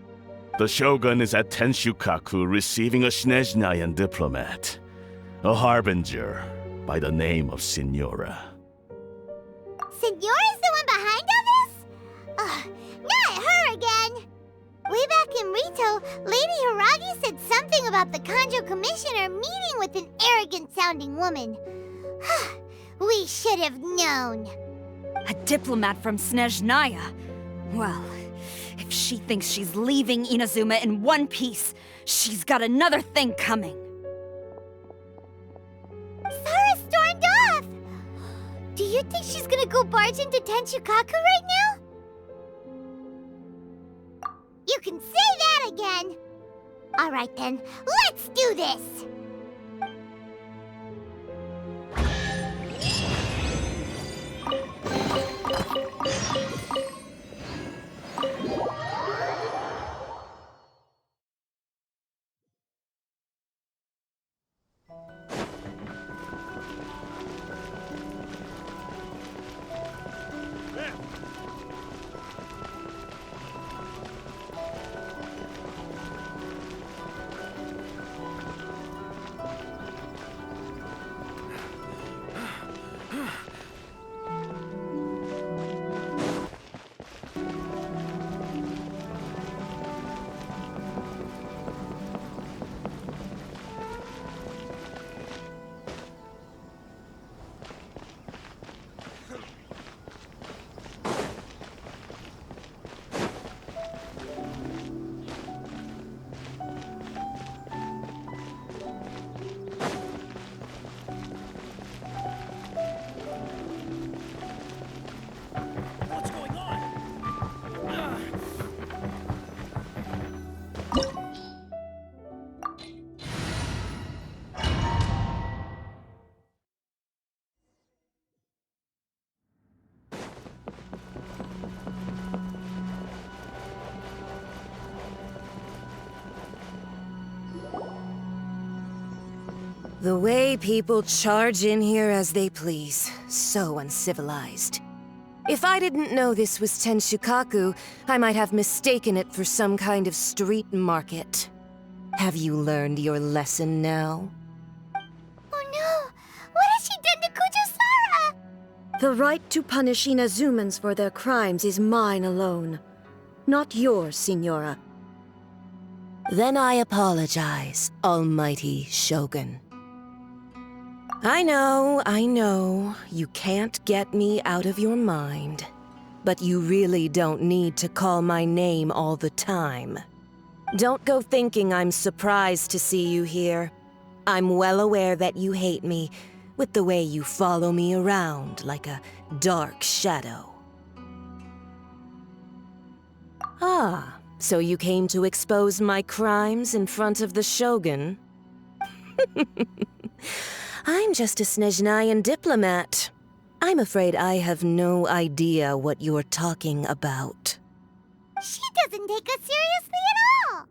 The Shogun is at Tenshukaku receiving a Snezhnayan diplomat. A harbinger by the name of Signora. Signora's the one behind all this? Ugh, not her again! Way back in Rito, Lady Hiragi said something about the Kanjo Commissioner meeting with an arrogant-sounding woman. We should have known. A diplomat from Snezhnaya? Well, If she thinks she's leaving Inazuma in one piece, she's got another thing coming. Sara stormed off! Do you think she's gonna go barge into Tenshukaku right now? You can say that again! Alright then, let's do this! The way people charge in here as they please. So uncivilized. If I didn't know this was Tenshukaku, I might have mistaken it for some kind of street market. Have you learned your lesson now? Oh no! What has she done to Kujo-Sara? The right to punish Inazumans for their crimes is mine alone. Not yours, Signora. Then I apologize, Almighty Shogun. I know, you can't get me out of your mind. But you really don't need to call my name all the time. Don't go thinking I'm surprised to see you here. I'm well aware that you hate me, with the way you follow me around like a dark shadow. Ah, so you came to expose my crimes in front of the Shogun? I'm just a Snezhnayan diplomat. I'm afraid I have no idea what you're talking about. She doesn't take us seriously at all!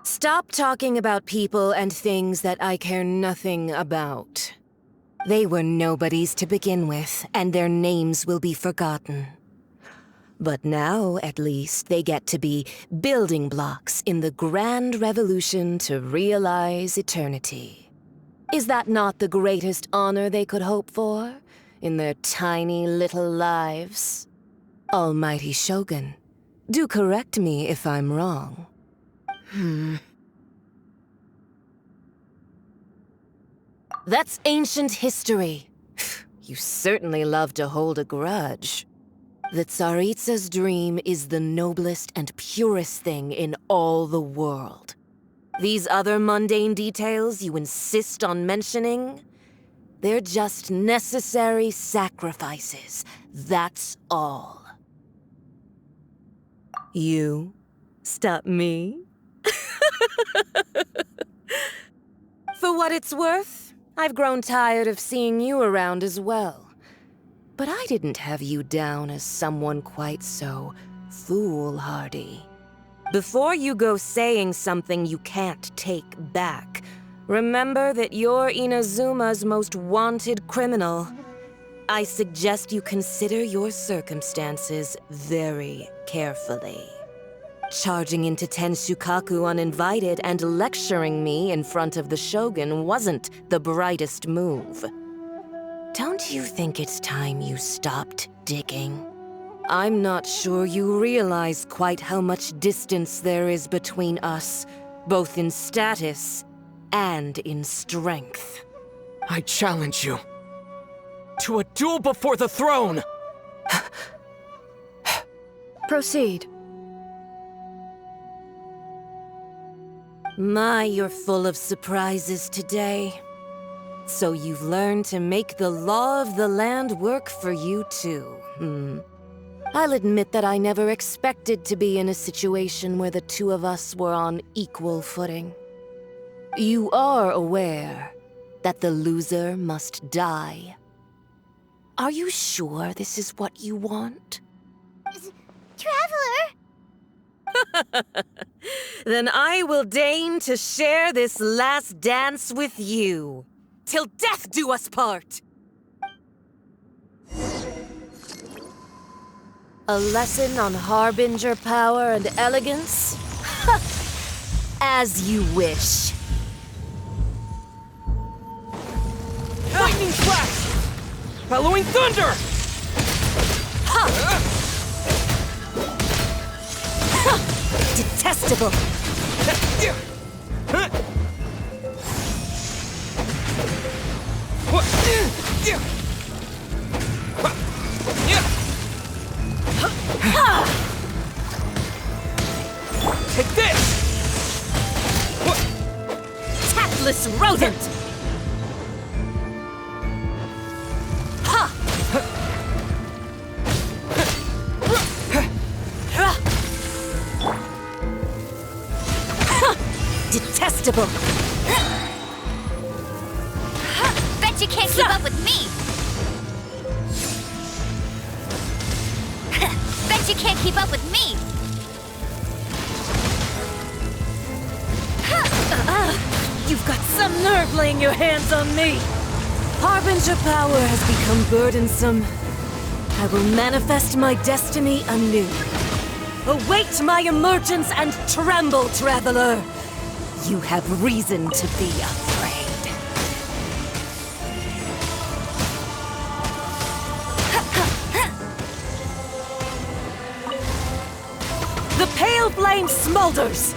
Stop talking about people and things that I care nothing about. They were nobodies to begin with, and their names will be forgotten. But now, at least, they get to be building blocks in the grand revolution to realize eternity. Is that not the greatest honor they could hope for in their tiny little lives? Almighty Shogun, do correct me if I'm wrong. That's ancient history. You certainly love to hold a grudge. The Tsaritsa's dream is the noblest and purest thing in all the world. These other mundane details you insist on mentioning, they're just necessary sacrifices. That's all. You stop me? For what it's worth, I've grown tired of seeing you around as well. But I didn't have you down as someone quite so foolhardy. Before you go saying something you can't take back, remember that you're Inazuma's most wanted criminal. I suggest you consider your circumstances very carefully. Charging into Tenshukaku uninvited and lecturing me in front of the Shogun wasn't the brightest move. Don't you think it's time you stopped digging? I'm not sure you realize quite how much distance there is between us, both in status and in strength. I challenge you to a duel before the throne! Proceed. My, you're full of surprises today. So you've learned to make the law of the land work for you too, I'll admit that I never expected to be in a situation where the two of us were on equal footing. You are aware that the loser must die. Are you sure this is what you want? Traveler! Then I will deign to share this last dance with you. Till death do us part! A lesson on harbinger power and elegance? As you wish. Lightning flash! Bellowing thunder! Detestable! Take this! Tactless rodent! Detestable! Bet you can't keep up with me! Bet you can't keep up with me! You've got some nerve laying your hands on me! Harbinger power has become burdensome. I will manifest my destiny anew. Await my emergence and tremble, traveler! You have reason to be afraid. The pale flame smolders!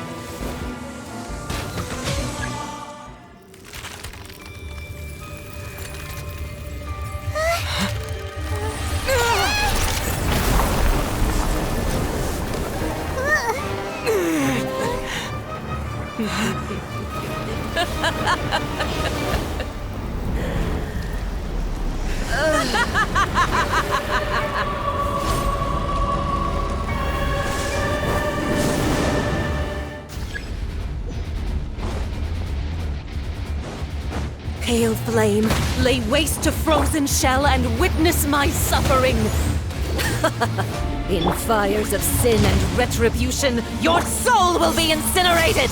Pale flame, lay waste to frozen shell and witness my suffering. In fires of sin and retribution, your soul will be incinerated!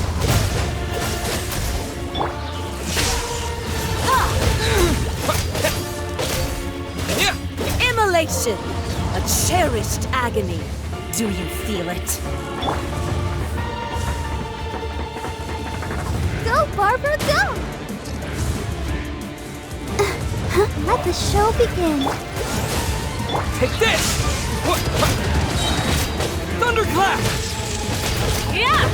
Immolation! A cherished agony. Do you feel it? Go, Barbara, go! Let the show begin. Take this! Thunderclap! Yeah!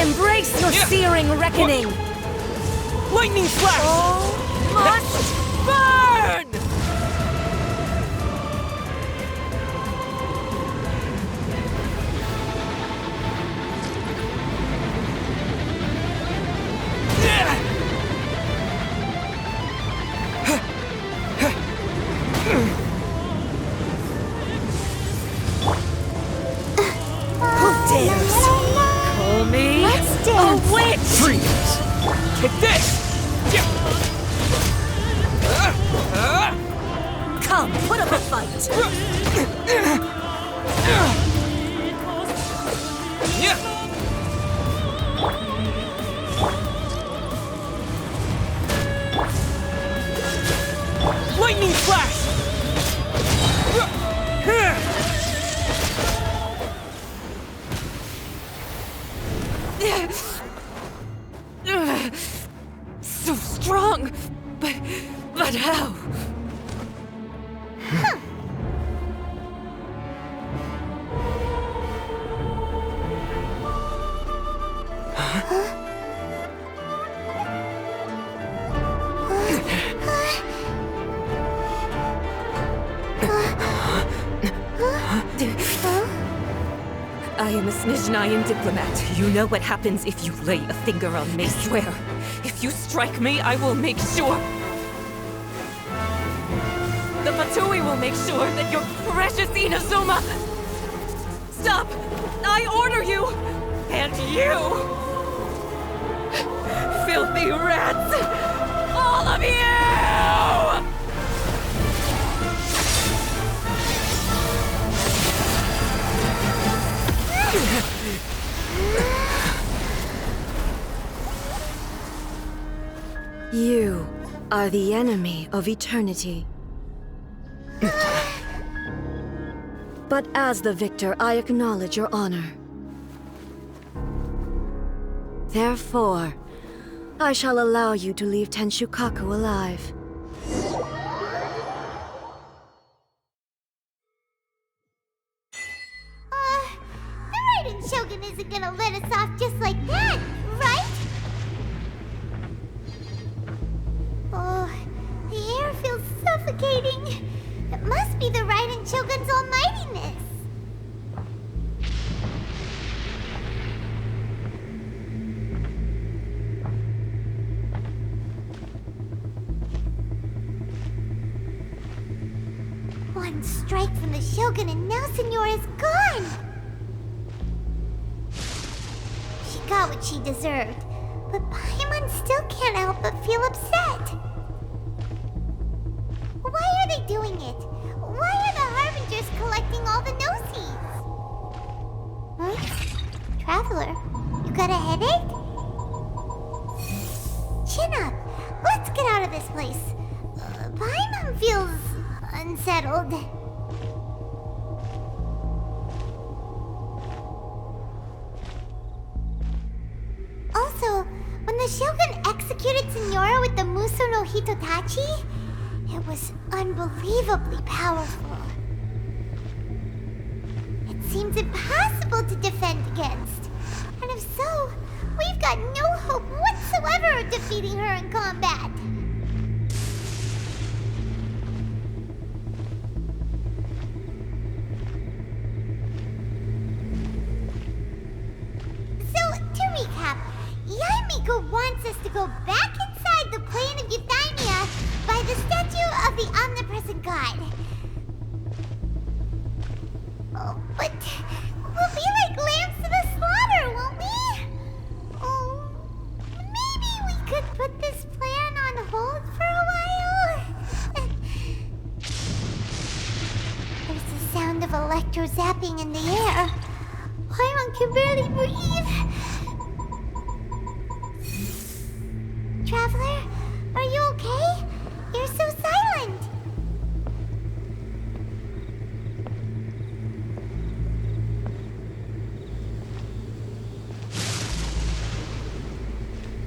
Embrace your searing reckoning! Lightning flash! All must burn! Who dares call me a witch? Freeze! Take this! Come, put up a fight! Lightning flash! So strong, but how? I am a Snezhnayan diplomat. You know what happens if you lay a finger on me. Swear, if you strike me, I will make sure... The Fatui will make sure that your precious Inazuma... Stop! I order you! And you! Filthy rats! All of you! You are the enemy of eternity. But as the victor, I acknowledge your honor. Therefore, I shall allow you to leave Tenshukaku alive. The Raiden Shogun isn't gonna let us off just like that, right? Oh, the air feels suffocating. It must be the Raiden Shogun's almightiness. One strike from the Shogun and now Senora's gone! She got what she deserved, but Paimon still can't help but feel upset. Why are they doing it? Why are the Harbingers collecting all the no-seeds? Huh? Traveler, you got a headache? Chin up! Let's get out of this place. Paimon feels... unsettled. Also, when the Shogun executed Senora with the Muso no Hitotachi, it was unbelievably powerful. It seems impossible to defend against. And if so, we've got no hope whatsoever of defeating her in combat. Yaimiko wants us to go back inside the plane of Euthymia by the statue of the omnipresent god. Oh, but we'll be like lambs to the slaughter, won't we? Oh, maybe we could put this plan on hold for a while? There's the sound of electro zapping in the air. Paimon can barely breathe. Traveler, are you okay? You're so silent.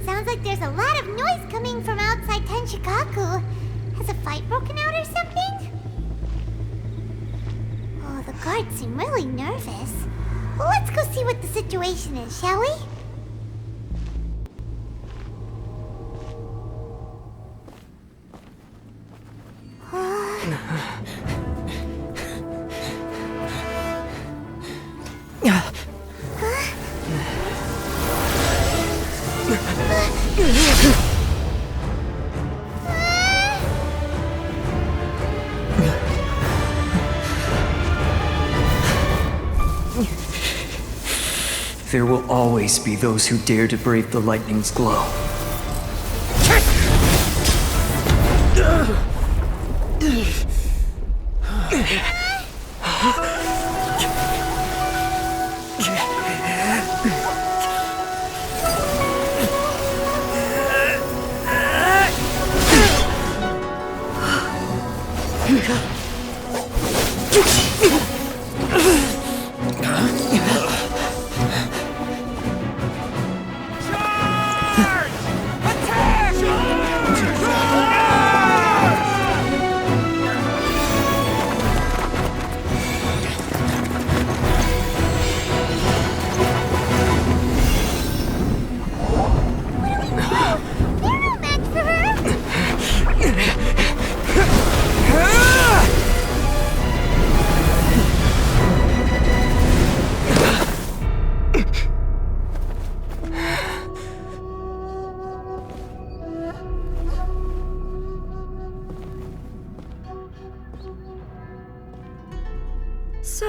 Sounds like there's a lot of noise coming from outside Tenshukaku. Has a fight broken out or something? Oh, the guards seem really nervous. Well, let's go see what the situation is, shall we? There will always be those who dare to brave the lightning's glow.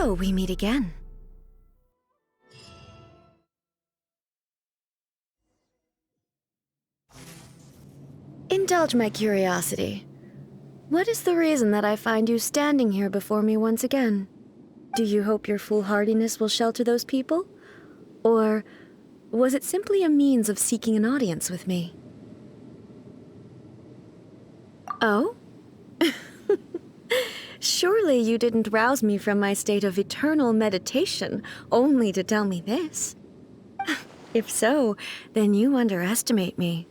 So we meet again. Indulge my curiosity. What is the reason that I find you standing here before me once again? Do you hope your foolhardiness will shelter those people? Or was it simply a means of seeking an audience with me? Oh? Surely you didn't rouse me from my state of eternal meditation only to tell me this. If so, then you underestimate me.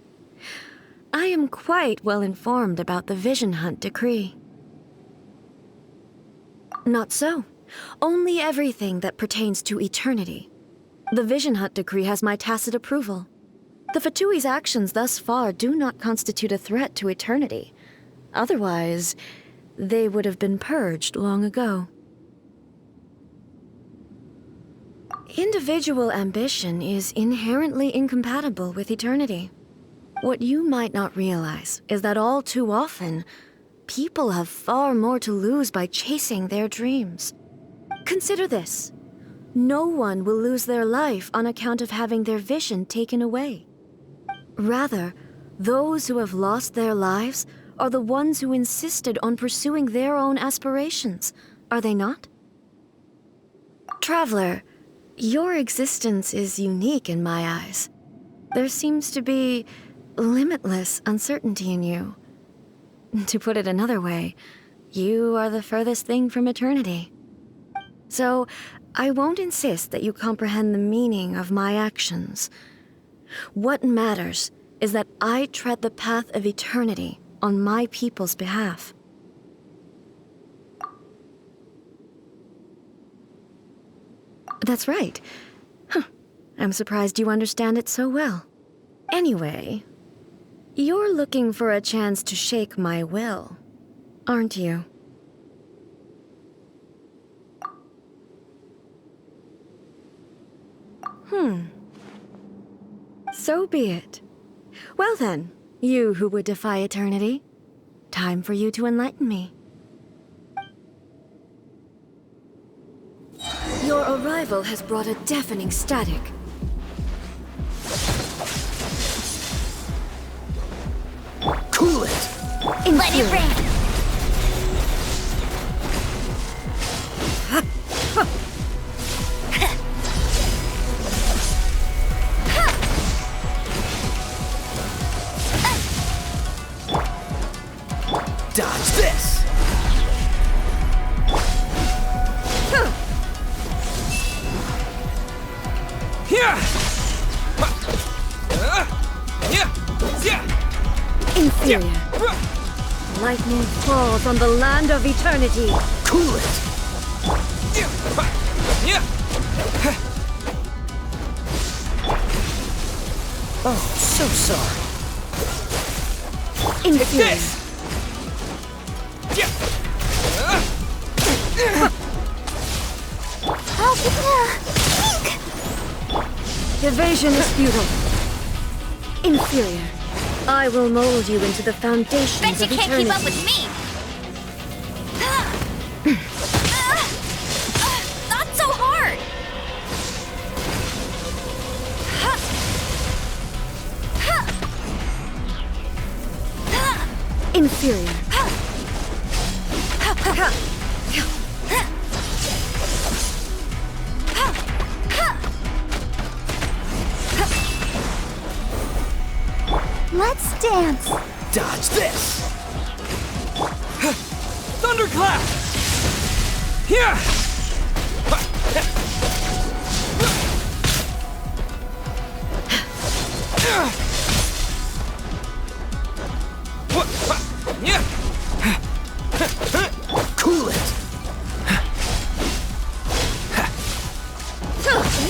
I am quite well informed about the Vision Hunt decree. Not so. Only everything that pertains to eternity. The Vision Hunt decree has my tacit approval. The Fatui's actions thus far do not constitute a threat to eternity. Otherwise, they would have been purged long ago. Individual ambition is inherently incompatible with eternity. What you might not realize is that all too often, people have far more to lose by chasing their dreams. Consider this. No one will lose their life on account of having their vision taken away. Rather, those who have lost their lives are the ones who insisted on pursuing their own aspirations, are they not? Traveler, your existence is unique in my eyes. There seems to be limitless uncertainty in you. To put it another way, you are the furthest thing from eternity. So, I won't insist that you comprehend the meaning of my actions. What matters is that I tread the path of eternity on my people's behalf. That's right. I'm surprised you understand it so well. Anyway, you're looking for a chance to shake my will, aren't you? So be it. Well then, you who would defy eternity, time for you to enlighten me. Your arrival has brought a deafening static. Cool it! Let it rain! Dodge this! Inferior. Lightning falls on the land of eternity. Cool it! Oh, so sorry. Inferior. Evasion is futile. Inferior. I will mold you into the foundations Bet you of can't eternity. keep up with me! Not so hard! Inferior. Let's dance! Dodge this! Thunderclap! Here! Cool it!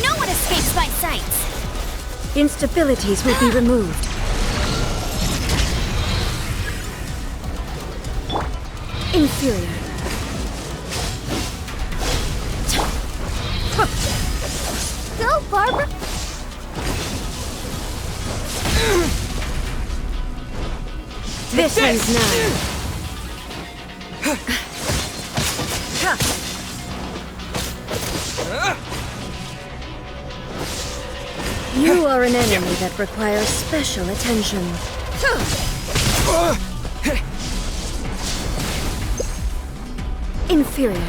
No one escapes my sights! Instabilities will be removed. Inferior. Go, Barbara! This ends now. You are an enemy that requires special attention. Inferior.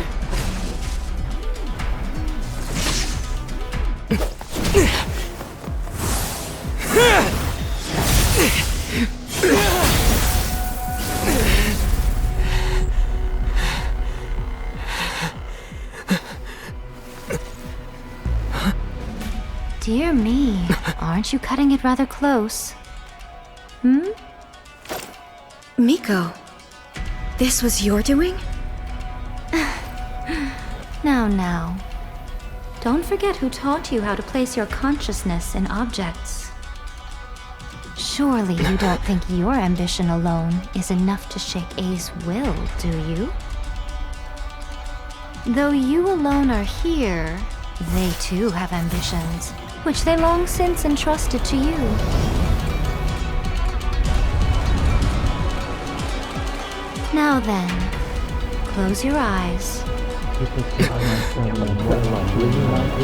Dear me, aren't you cutting it rather close? Hmm? Miko, this was your doing? Now. Don't forget who taught you how to place your consciousness in objects. Surely you don't think your ambition alone is enough to shake A's will, do you? Though you alone are here, they too have ambitions, which they long since entrusted to you. Now then, close your eyes. I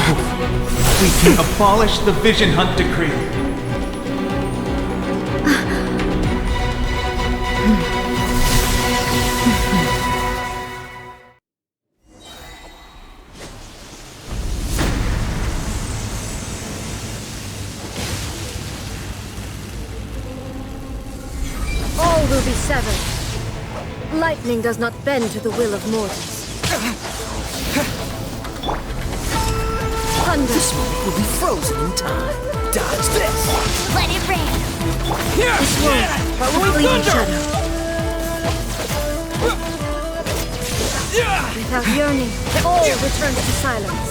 hope we can abolish the Vision Hunt Decree. All will be severed. Lightning does not bend to the will of mortals. Thunder. This moment will be frozen in time. Dodge this! Let it rain. This world, a fleeting shadow. Without yearning, all returns to silence.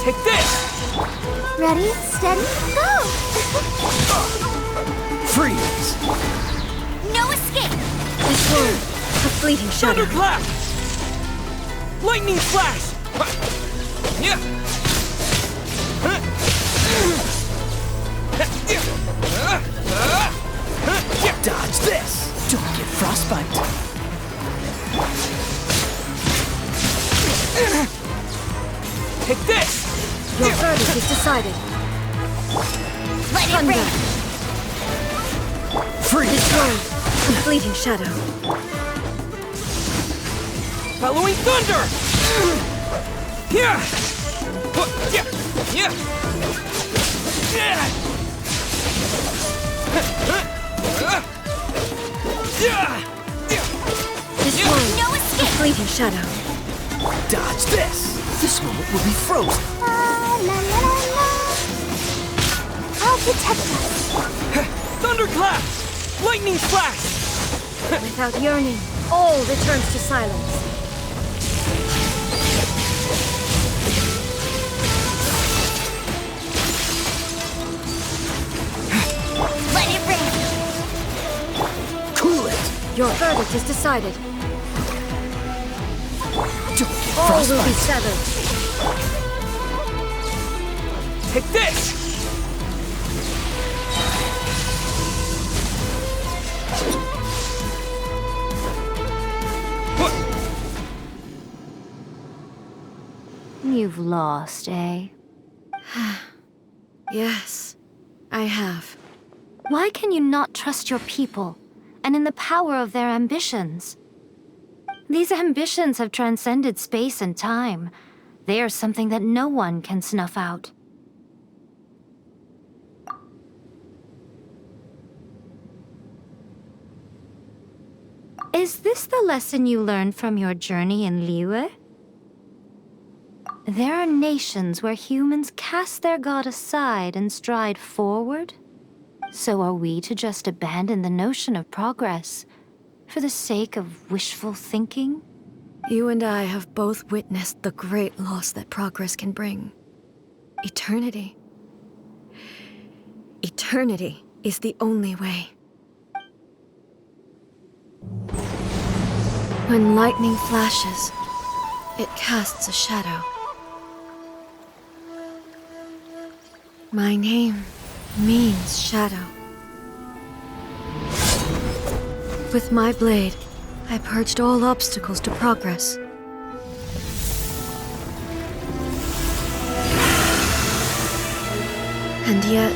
Take this! Ready, steady, go! Freeze! No escape! This world, a fleeting shadow. Thunderclap! Lightning flash! Dodge this! Don't get frostbite! Take this! Your verdict is decided. Let it rain! Freeze! This world, a fleeting shadow. Bellowing thunder! This world, No a escape! fleeting shadow. Dodge this! This moment will be frozen. La la la la. I'll protect us. Thunderclap! Lightning flash! Without yearning, all returns to silence. Let it rain. Cool it! Your verdict is decided. Don't get All will be frostbite! severed. Take this! You've lost, eh? Yes, I have. Why can you not trust your people, and in the power of their ambitions? These ambitions have transcended space and time. They are something that no one can snuff out. Is this the lesson you learned from your journey in Liyue? There are nations where humans cast their god aside and stride forward. So are we to just abandon the notion of progress for the sake of wishful thinking? You and I have both witnessed the great loss that progress can bring. Eternity. Eternity is the only way. When lightning flashes, it casts a shadow. My name means shadow. With my blade, I purged all obstacles to progress. And yet,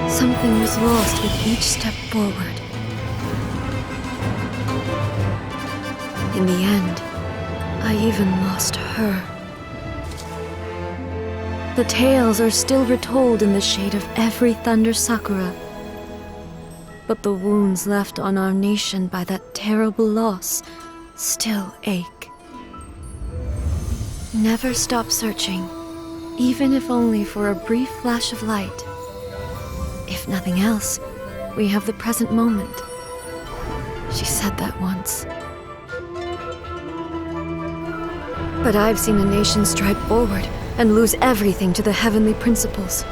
something was lost with each step forward. In the end, I even lost her. The tales are still retold in the shade of every thunder sakura. But the wounds left on our nation by that terrible loss still ache. Never stop searching, even if only for a brief flash of light. If nothing else, we have the present moment. She said that once. But I've seen a nation stride forward and lose everything to the heavenly principles.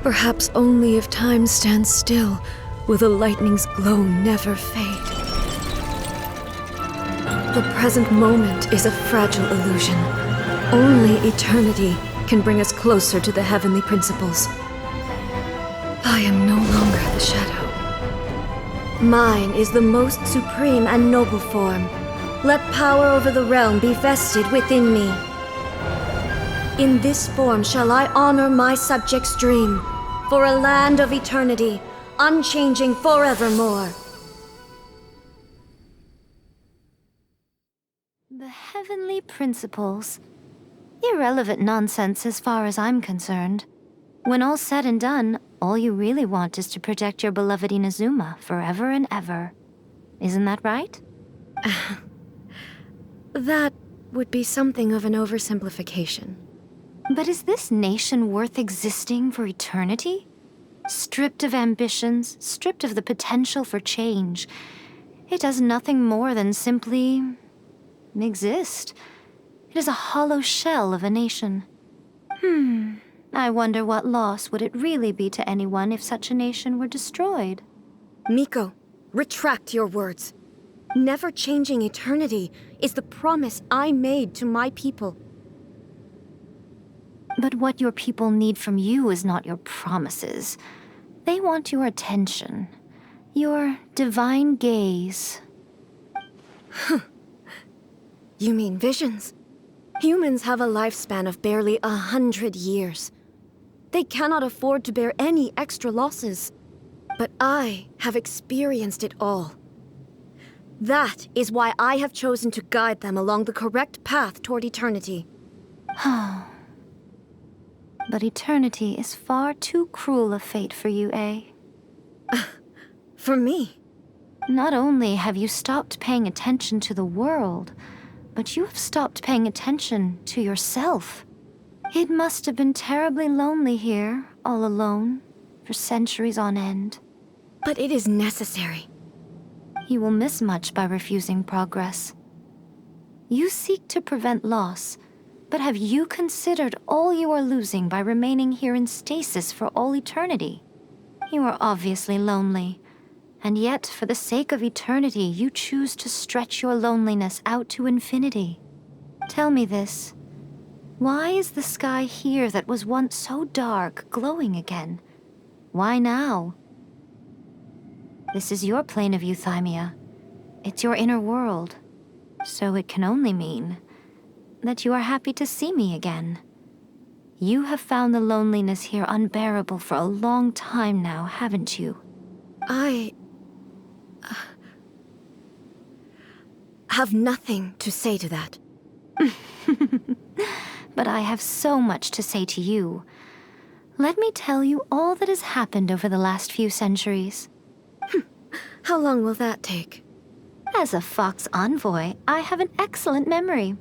Perhaps only if time stands still will the lightning's glow never fade. The present moment is a fragile illusion. Only eternity can bring us closer to the heavenly principles. I am no longer the shadow. Mine is the most supreme and noble form. Let power over the realm be vested within me. In this form shall I honor my subjects' dream, for a land of eternity, unchanging forevermore. The heavenly principles. Irrelevant nonsense as far as I'm concerned. When all's said and done, all you really want is to protect your beloved Inazuma forever and ever. Isn't that right? That would be something of an oversimplification. But is this nation worth existing for eternity? Stripped of ambitions, stripped of the potential for change, it does nothing more than simply exist. It is a hollow shell of a nation. I wonder what loss would it really be to anyone if such a nation were destroyed? Miko, retract your words. Never changing eternity is the promise I made to my people. But what your people need from you is not your promises. They want your attention. Your divine gaze. You mean visions? Humans have a lifespan of barely 100 years. They cannot afford to bear any extra losses. But I have experienced it all. That is why I have chosen to guide them along the correct path toward eternity. But eternity is far too cruel a fate for you, eh? For me? Not only have you stopped paying attention to the world, but you have stopped paying attention to yourself. It must have been terribly lonely here, all alone, for centuries on end. But it is necessary. You will miss much by refusing progress. You seek to prevent loss, but have you considered all you are losing by remaining here in stasis for all eternity? You are obviously lonely, and yet for the sake of eternity, you choose to stretch your loneliness out to infinity. Tell me this. Why is the sky here that was once so dark glowing again? Why now? This is your plane of euthymia. It's your inner world. So it can only mean that you are happy to see me again. You have found the loneliness here unbearable for a long time now, haven't you? I have nothing to say to that. But I have so much to say to you. Let me tell you all that has happened over the last few centuries. How long will that take? As a Fox envoy, I have an excellent memory.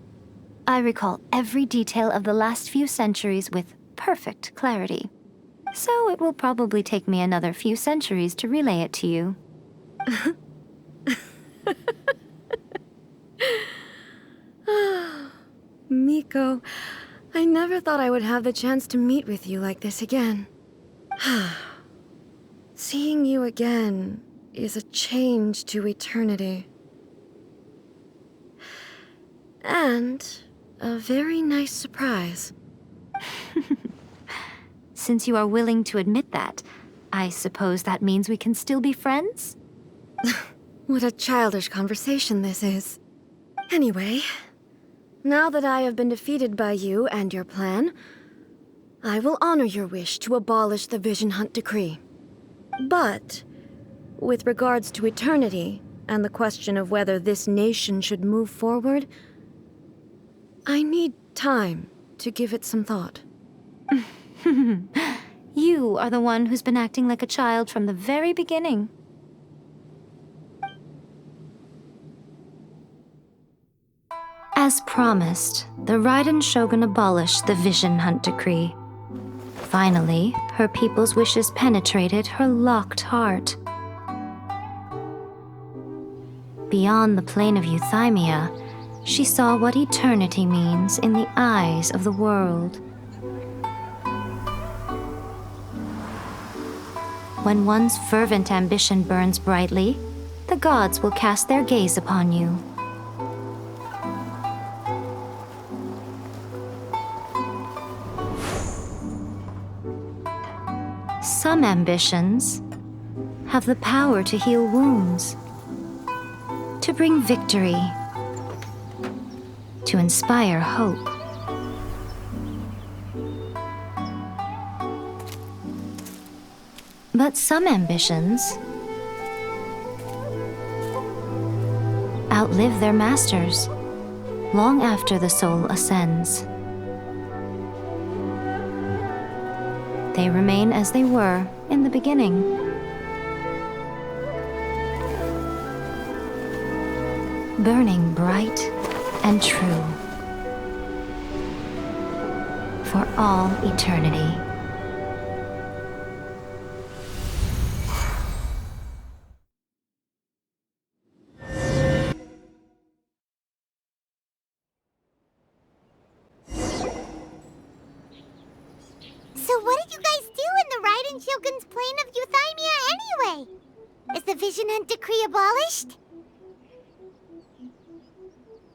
I recall every detail of the last few centuries with perfect clarity. So it will probably take me another few centuries to relay it to you. Miko, I never thought I would have the chance to meet with you like this again. Seeing you again is a change to eternity. And a very nice surprise. Since you are willing to admit that, I suppose that means we can still be friends? What a childish conversation this is. Anyway, now that I have been defeated by you and your plan, I will honor your wish to abolish the Vision Hunt Decree. But, with regards to eternity and the question of whether this nation should move forward, I need time to give it some thought. You are the one who's been acting like a child from the very beginning. As promised, the Raiden Shogun abolished the Vision Hunt Decree. Finally, her people's wishes penetrated her locked heart. Beyond the plane of Euthymia, she saw what eternity means in the eyes of the world. When one's fervent ambition burns brightly, the gods will cast their gaze upon you. Some ambitions have the power to heal wounds, to bring victory, to inspire hope. But some ambitions outlive their masters long after the soul ascends. They remain as they were in the beginning. Burning bright and true for all eternity. So what did you guys do in the Raiden Shogun's plane of Euthymia anyway? Is the Vision Hunt Decree abolished?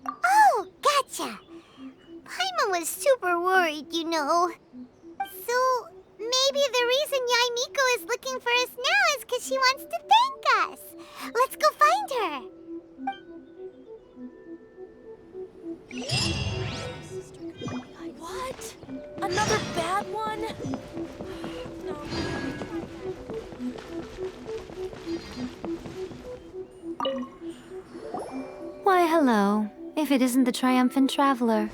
Oh, gotcha. Paimon was super worried, you know. So, maybe the reason Yaimiko is looking for us now is because she wants to thank us. Let's go find her. What? Another bad one? Why, hello, if it isn't the triumphant traveler.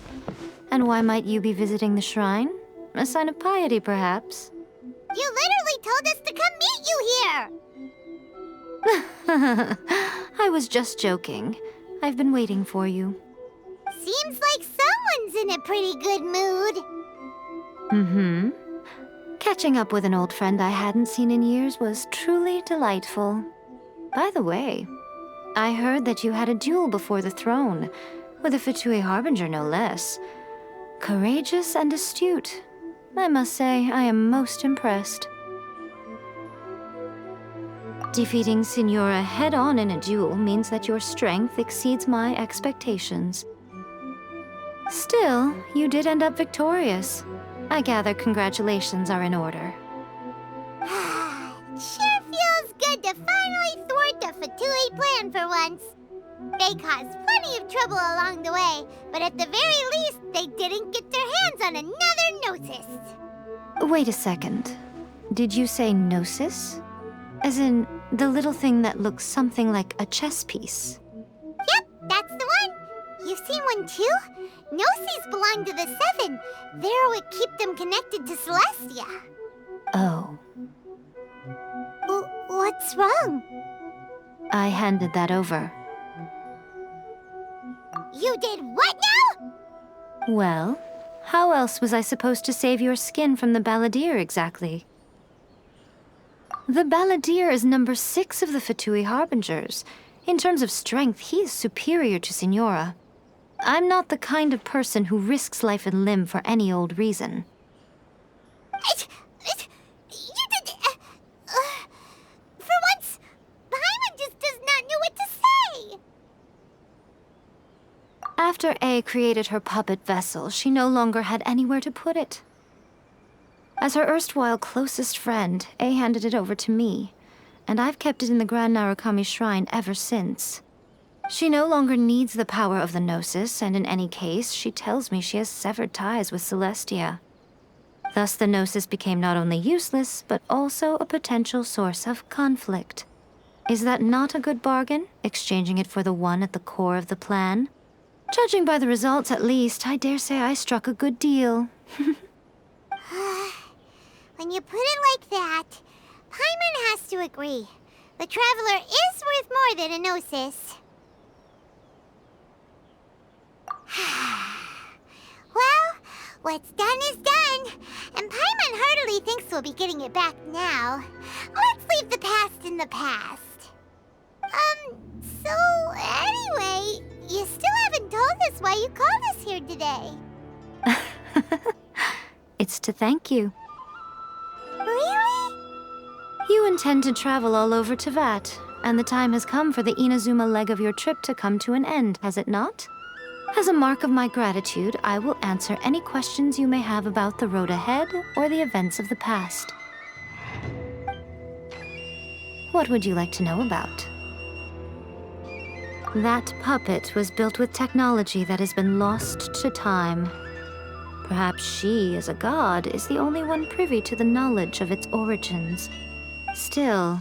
And why might you be visiting the shrine? A sign of piety, perhaps? You literally told us to come meet you here! I was just joking. I've been waiting for you. Seems like someone's in a pretty good mood. Mm-hmm. Catching up with an old friend I hadn't seen in years was truly delightful. By the way, I heard that you had a duel before the throne, with a Fatui Harbinger no less. Courageous and astute. I must say, I am most impressed. Defeating Signora head-on in a duel means that your strength exceeds my expectations. Still, you did end up victorious. I gather congratulations are in order. Sure feels good to finally thwart the Fatui plan for once. They caused plenty of trouble along the way, but at the very least, they didn't get their hands on another Gnosis. Wait a second. Did you say Gnosis? As in, the little thing that looks something like a chess piece? Yep, that's the one. You've seen one too? Gnosis belong to the Seven. They're what keep them connected to Celestia. Oh. What's wrong? I handed that over. You did what now? Well, how else was I supposed to save your skin from the Balladeer exactly? The Balladeer is number 6 of the Fatui Harbingers. In terms of strength, he is superior to Signora. I'm not the kind of person who risks life and limb for any old reason. You did... for once, Paimon just does not know what to say. After A created her puppet vessel, she no longer had anywhere to put it. As her erstwhile closest friend, A handed it over to me, and I've kept it in the Grand Narukami Shrine ever since. She no longer needs the power of the Gnosis, and in any case, she tells me she has severed ties with Celestia. Thus, the Gnosis became not only useless, but also a potential source of conflict. Is that not a good bargain, exchanging it for the one at the core of the plan? Judging by the results, at least, I dare say I struck a good deal. When you put it like that, Paimon has to agree. The Traveler is worth more than a Gnosis. Well, what's done is done, and Paimon heartily thinks we'll be getting it back now. Let's leave the past in the past. So anyway, you still haven't told us why you called us here today. It's to thank you. Really? You intend to travel all over Teyvat, and the time has come for the Inazuma leg of your trip to come to an end, has it not? As a mark of my gratitude, I will answer any questions you may have about the road ahead or the events of the past. What would you like to know about? That puppet was built with technology that has been lost to time. Perhaps she, as a god, is the only one privy to the knowledge of its origins. Still,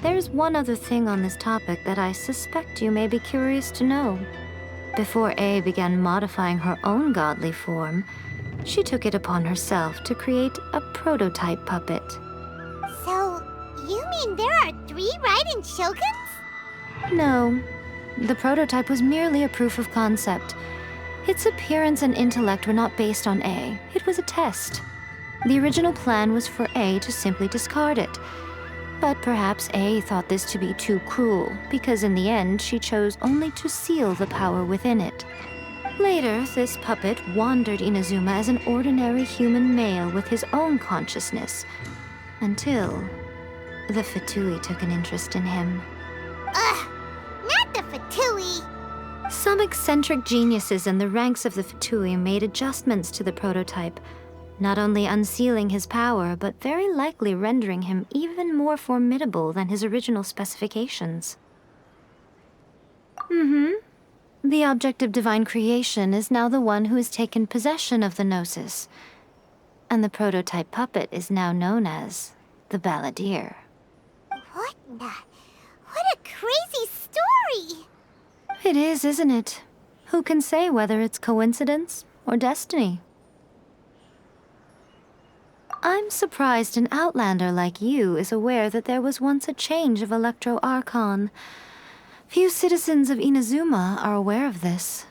there's one other thing on this topic that I suspect you may be curious to know. Before A began modifying her own godly form, she took it upon herself to create a prototype puppet. So, you mean there are 3 Raiden Shoguns? No. The prototype was merely a proof of concept. Its appearance and intellect were not based on A. It was a test. The original plan was for A to simply discard it. But perhaps A thought this to be too cruel, because in the end she chose only to seal the power within it. Later, this puppet wandered Inazuma as an ordinary human male with his own consciousness, until the Fatui took an interest in him. Ugh! Not the Fatui! Some eccentric geniuses in the ranks of the Fatui made adjustments to the prototype, not only unsealing his power, but very likely rendering him even more formidable than his original specifications. The object of divine creation is now the one who has taken possession of the Gnosis, and the prototype puppet is now known as the Balladeer. What a crazy story! It is, isn't it? Who can say whether it's coincidence or destiny? I'm surprised an outlander like you is aware that there was once a change of Electro Archon. Few citizens of Inazuma are aware of this.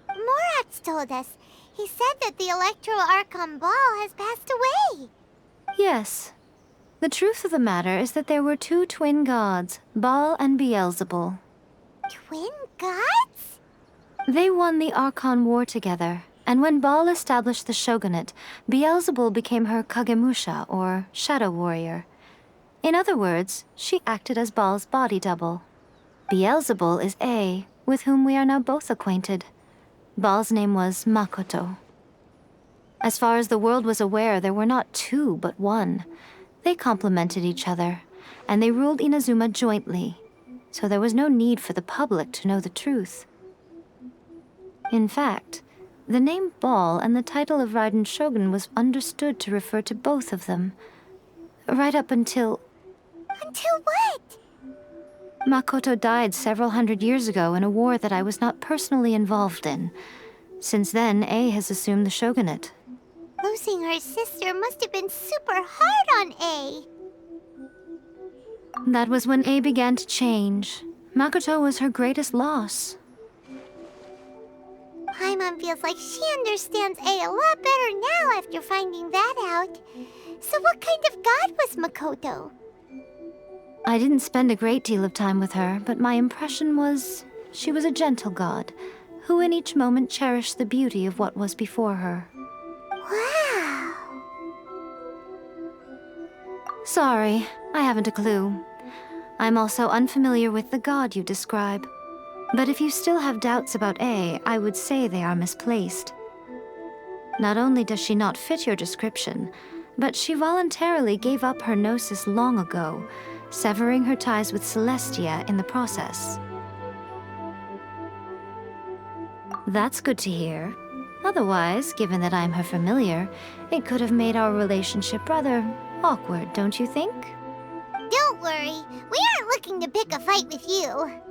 Morat's told us. He said that the Electro Archon Ball has passed away. Yes. The truth of the matter is that there were 2 twin gods, Baal and Beelzebul. Twin gods? They won the Archon War together, and when Baal established the shogunate, Beelzebul became her Kagemusha, or shadow warrior. In other words, she acted as Baal's body double. Beelzebul is A, with whom we are now both acquainted. Baal's name was Makoto. As far as the world was aware, there were not 2, but 1. They complemented each other, and they ruled Inazuma jointly, so there was no need for the public to know the truth. In fact, the name Baal and the title of Raiden Shogun was understood to refer to both of them, right up until... Until what? Makoto died several hundred years ago in a war that I was not personally involved in. Since then, A has assumed the shogunate. Losing her sister must have been super hard on A. That was when A began to change. Makoto was her greatest loss. Paimon feels like she understands A a lot better now after finding that out. So what kind of god was Makoto? I didn't spend a great deal of time with her, but my impression was she was a gentle god, who in each moment cherished the beauty of what was before her. Wow! Sorry, I haven't a clue. I'm also unfamiliar with the god you describe. But if you still have doubts about A, I would say they are misplaced. Not only does she not fit your description, but she voluntarily gave up her gnosis long ago, severing her ties with Celestia in the process. That's good to hear. Otherwise, given that I'm her familiar, it could have made our relationship rather awkward, don't you think? Don't worry, we aren't looking to pick a fight with you.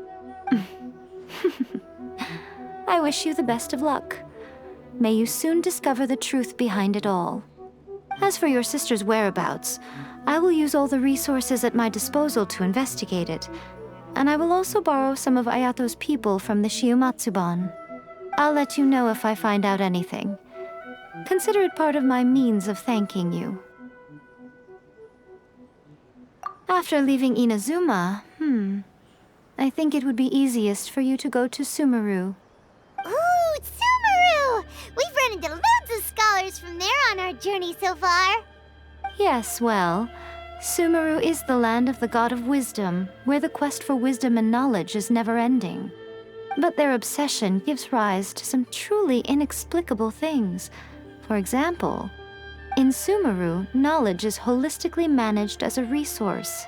I wish you the best of luck. May you soon discover the truth behind it all. As for your sister's whereabouts, I will use all the resources at my disposal to investigate it, and I will also borrow some of Ayato's people from the Shiumatsuban. I'll let you know if I find out anything. Consider it part of my means of thanking you. After leaving Inazuma, I think it would be easiest for you to go to Sumeru. Ooh, Sumeru! We've run into loads of scholars from there on our journey so far. Yes, well, Sumeru is the land of the god of wisdom, where the quest for wisdom and knowledge is never-ending. But their obsession gives rise to some truly inexplicable things. For example, in Sumeru, knowledge is holistically managed as a resource.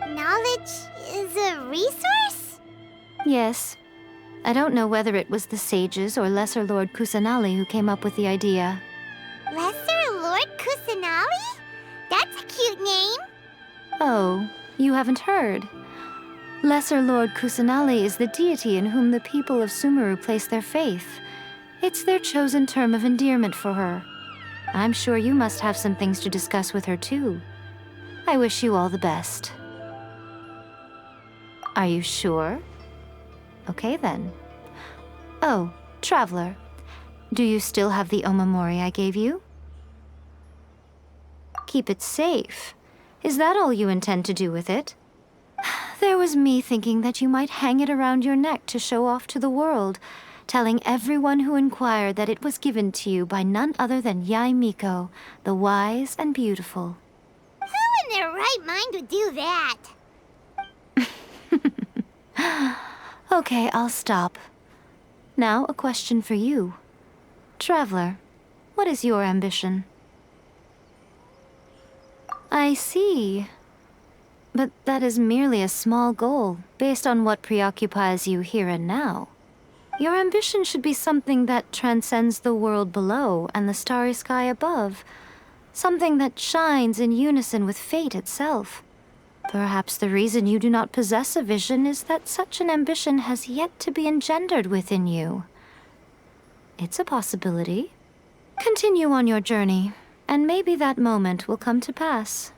Knowledge is a resource? Yes. I don't know whether it was the sages or Lesser Lord Kusanali who came up with the idea. Lesser Lord Kusanali? That's a cute name. Oh, you haven't heard. Lesser Lord Kusanali is the deity in whom the people of Sumeru place their faith. It's their chosen term of endearment for her. I'm sure you must have some things to discuss with her too. I wish you all the best. Are you sure? Okay then. Oh, Traveler. Do you still have the omamori I gave you? Keep it safe. Is that all you intend to do with it? There was me thinking that you might hang it around your neck to show off to the world, telling everyone who inquired that it was given to you by none other than Yae Miko, the wise and beautiful. Who in their right mind would do that? Okay, I'll stop. Now, a question for you. Traveler, what is your ambition? I see. But that is merely a small goal, based on what preoccupies you here and now. Your ambition should be something that transcends the world below and the starry sky above. Something that shines in unison with fate itself. Perhaps the reason you do not possess a vision is that such an ambition has yet to be engendered within you. It's a possibility. Continue on your journey, and maybe that moment will come to pass.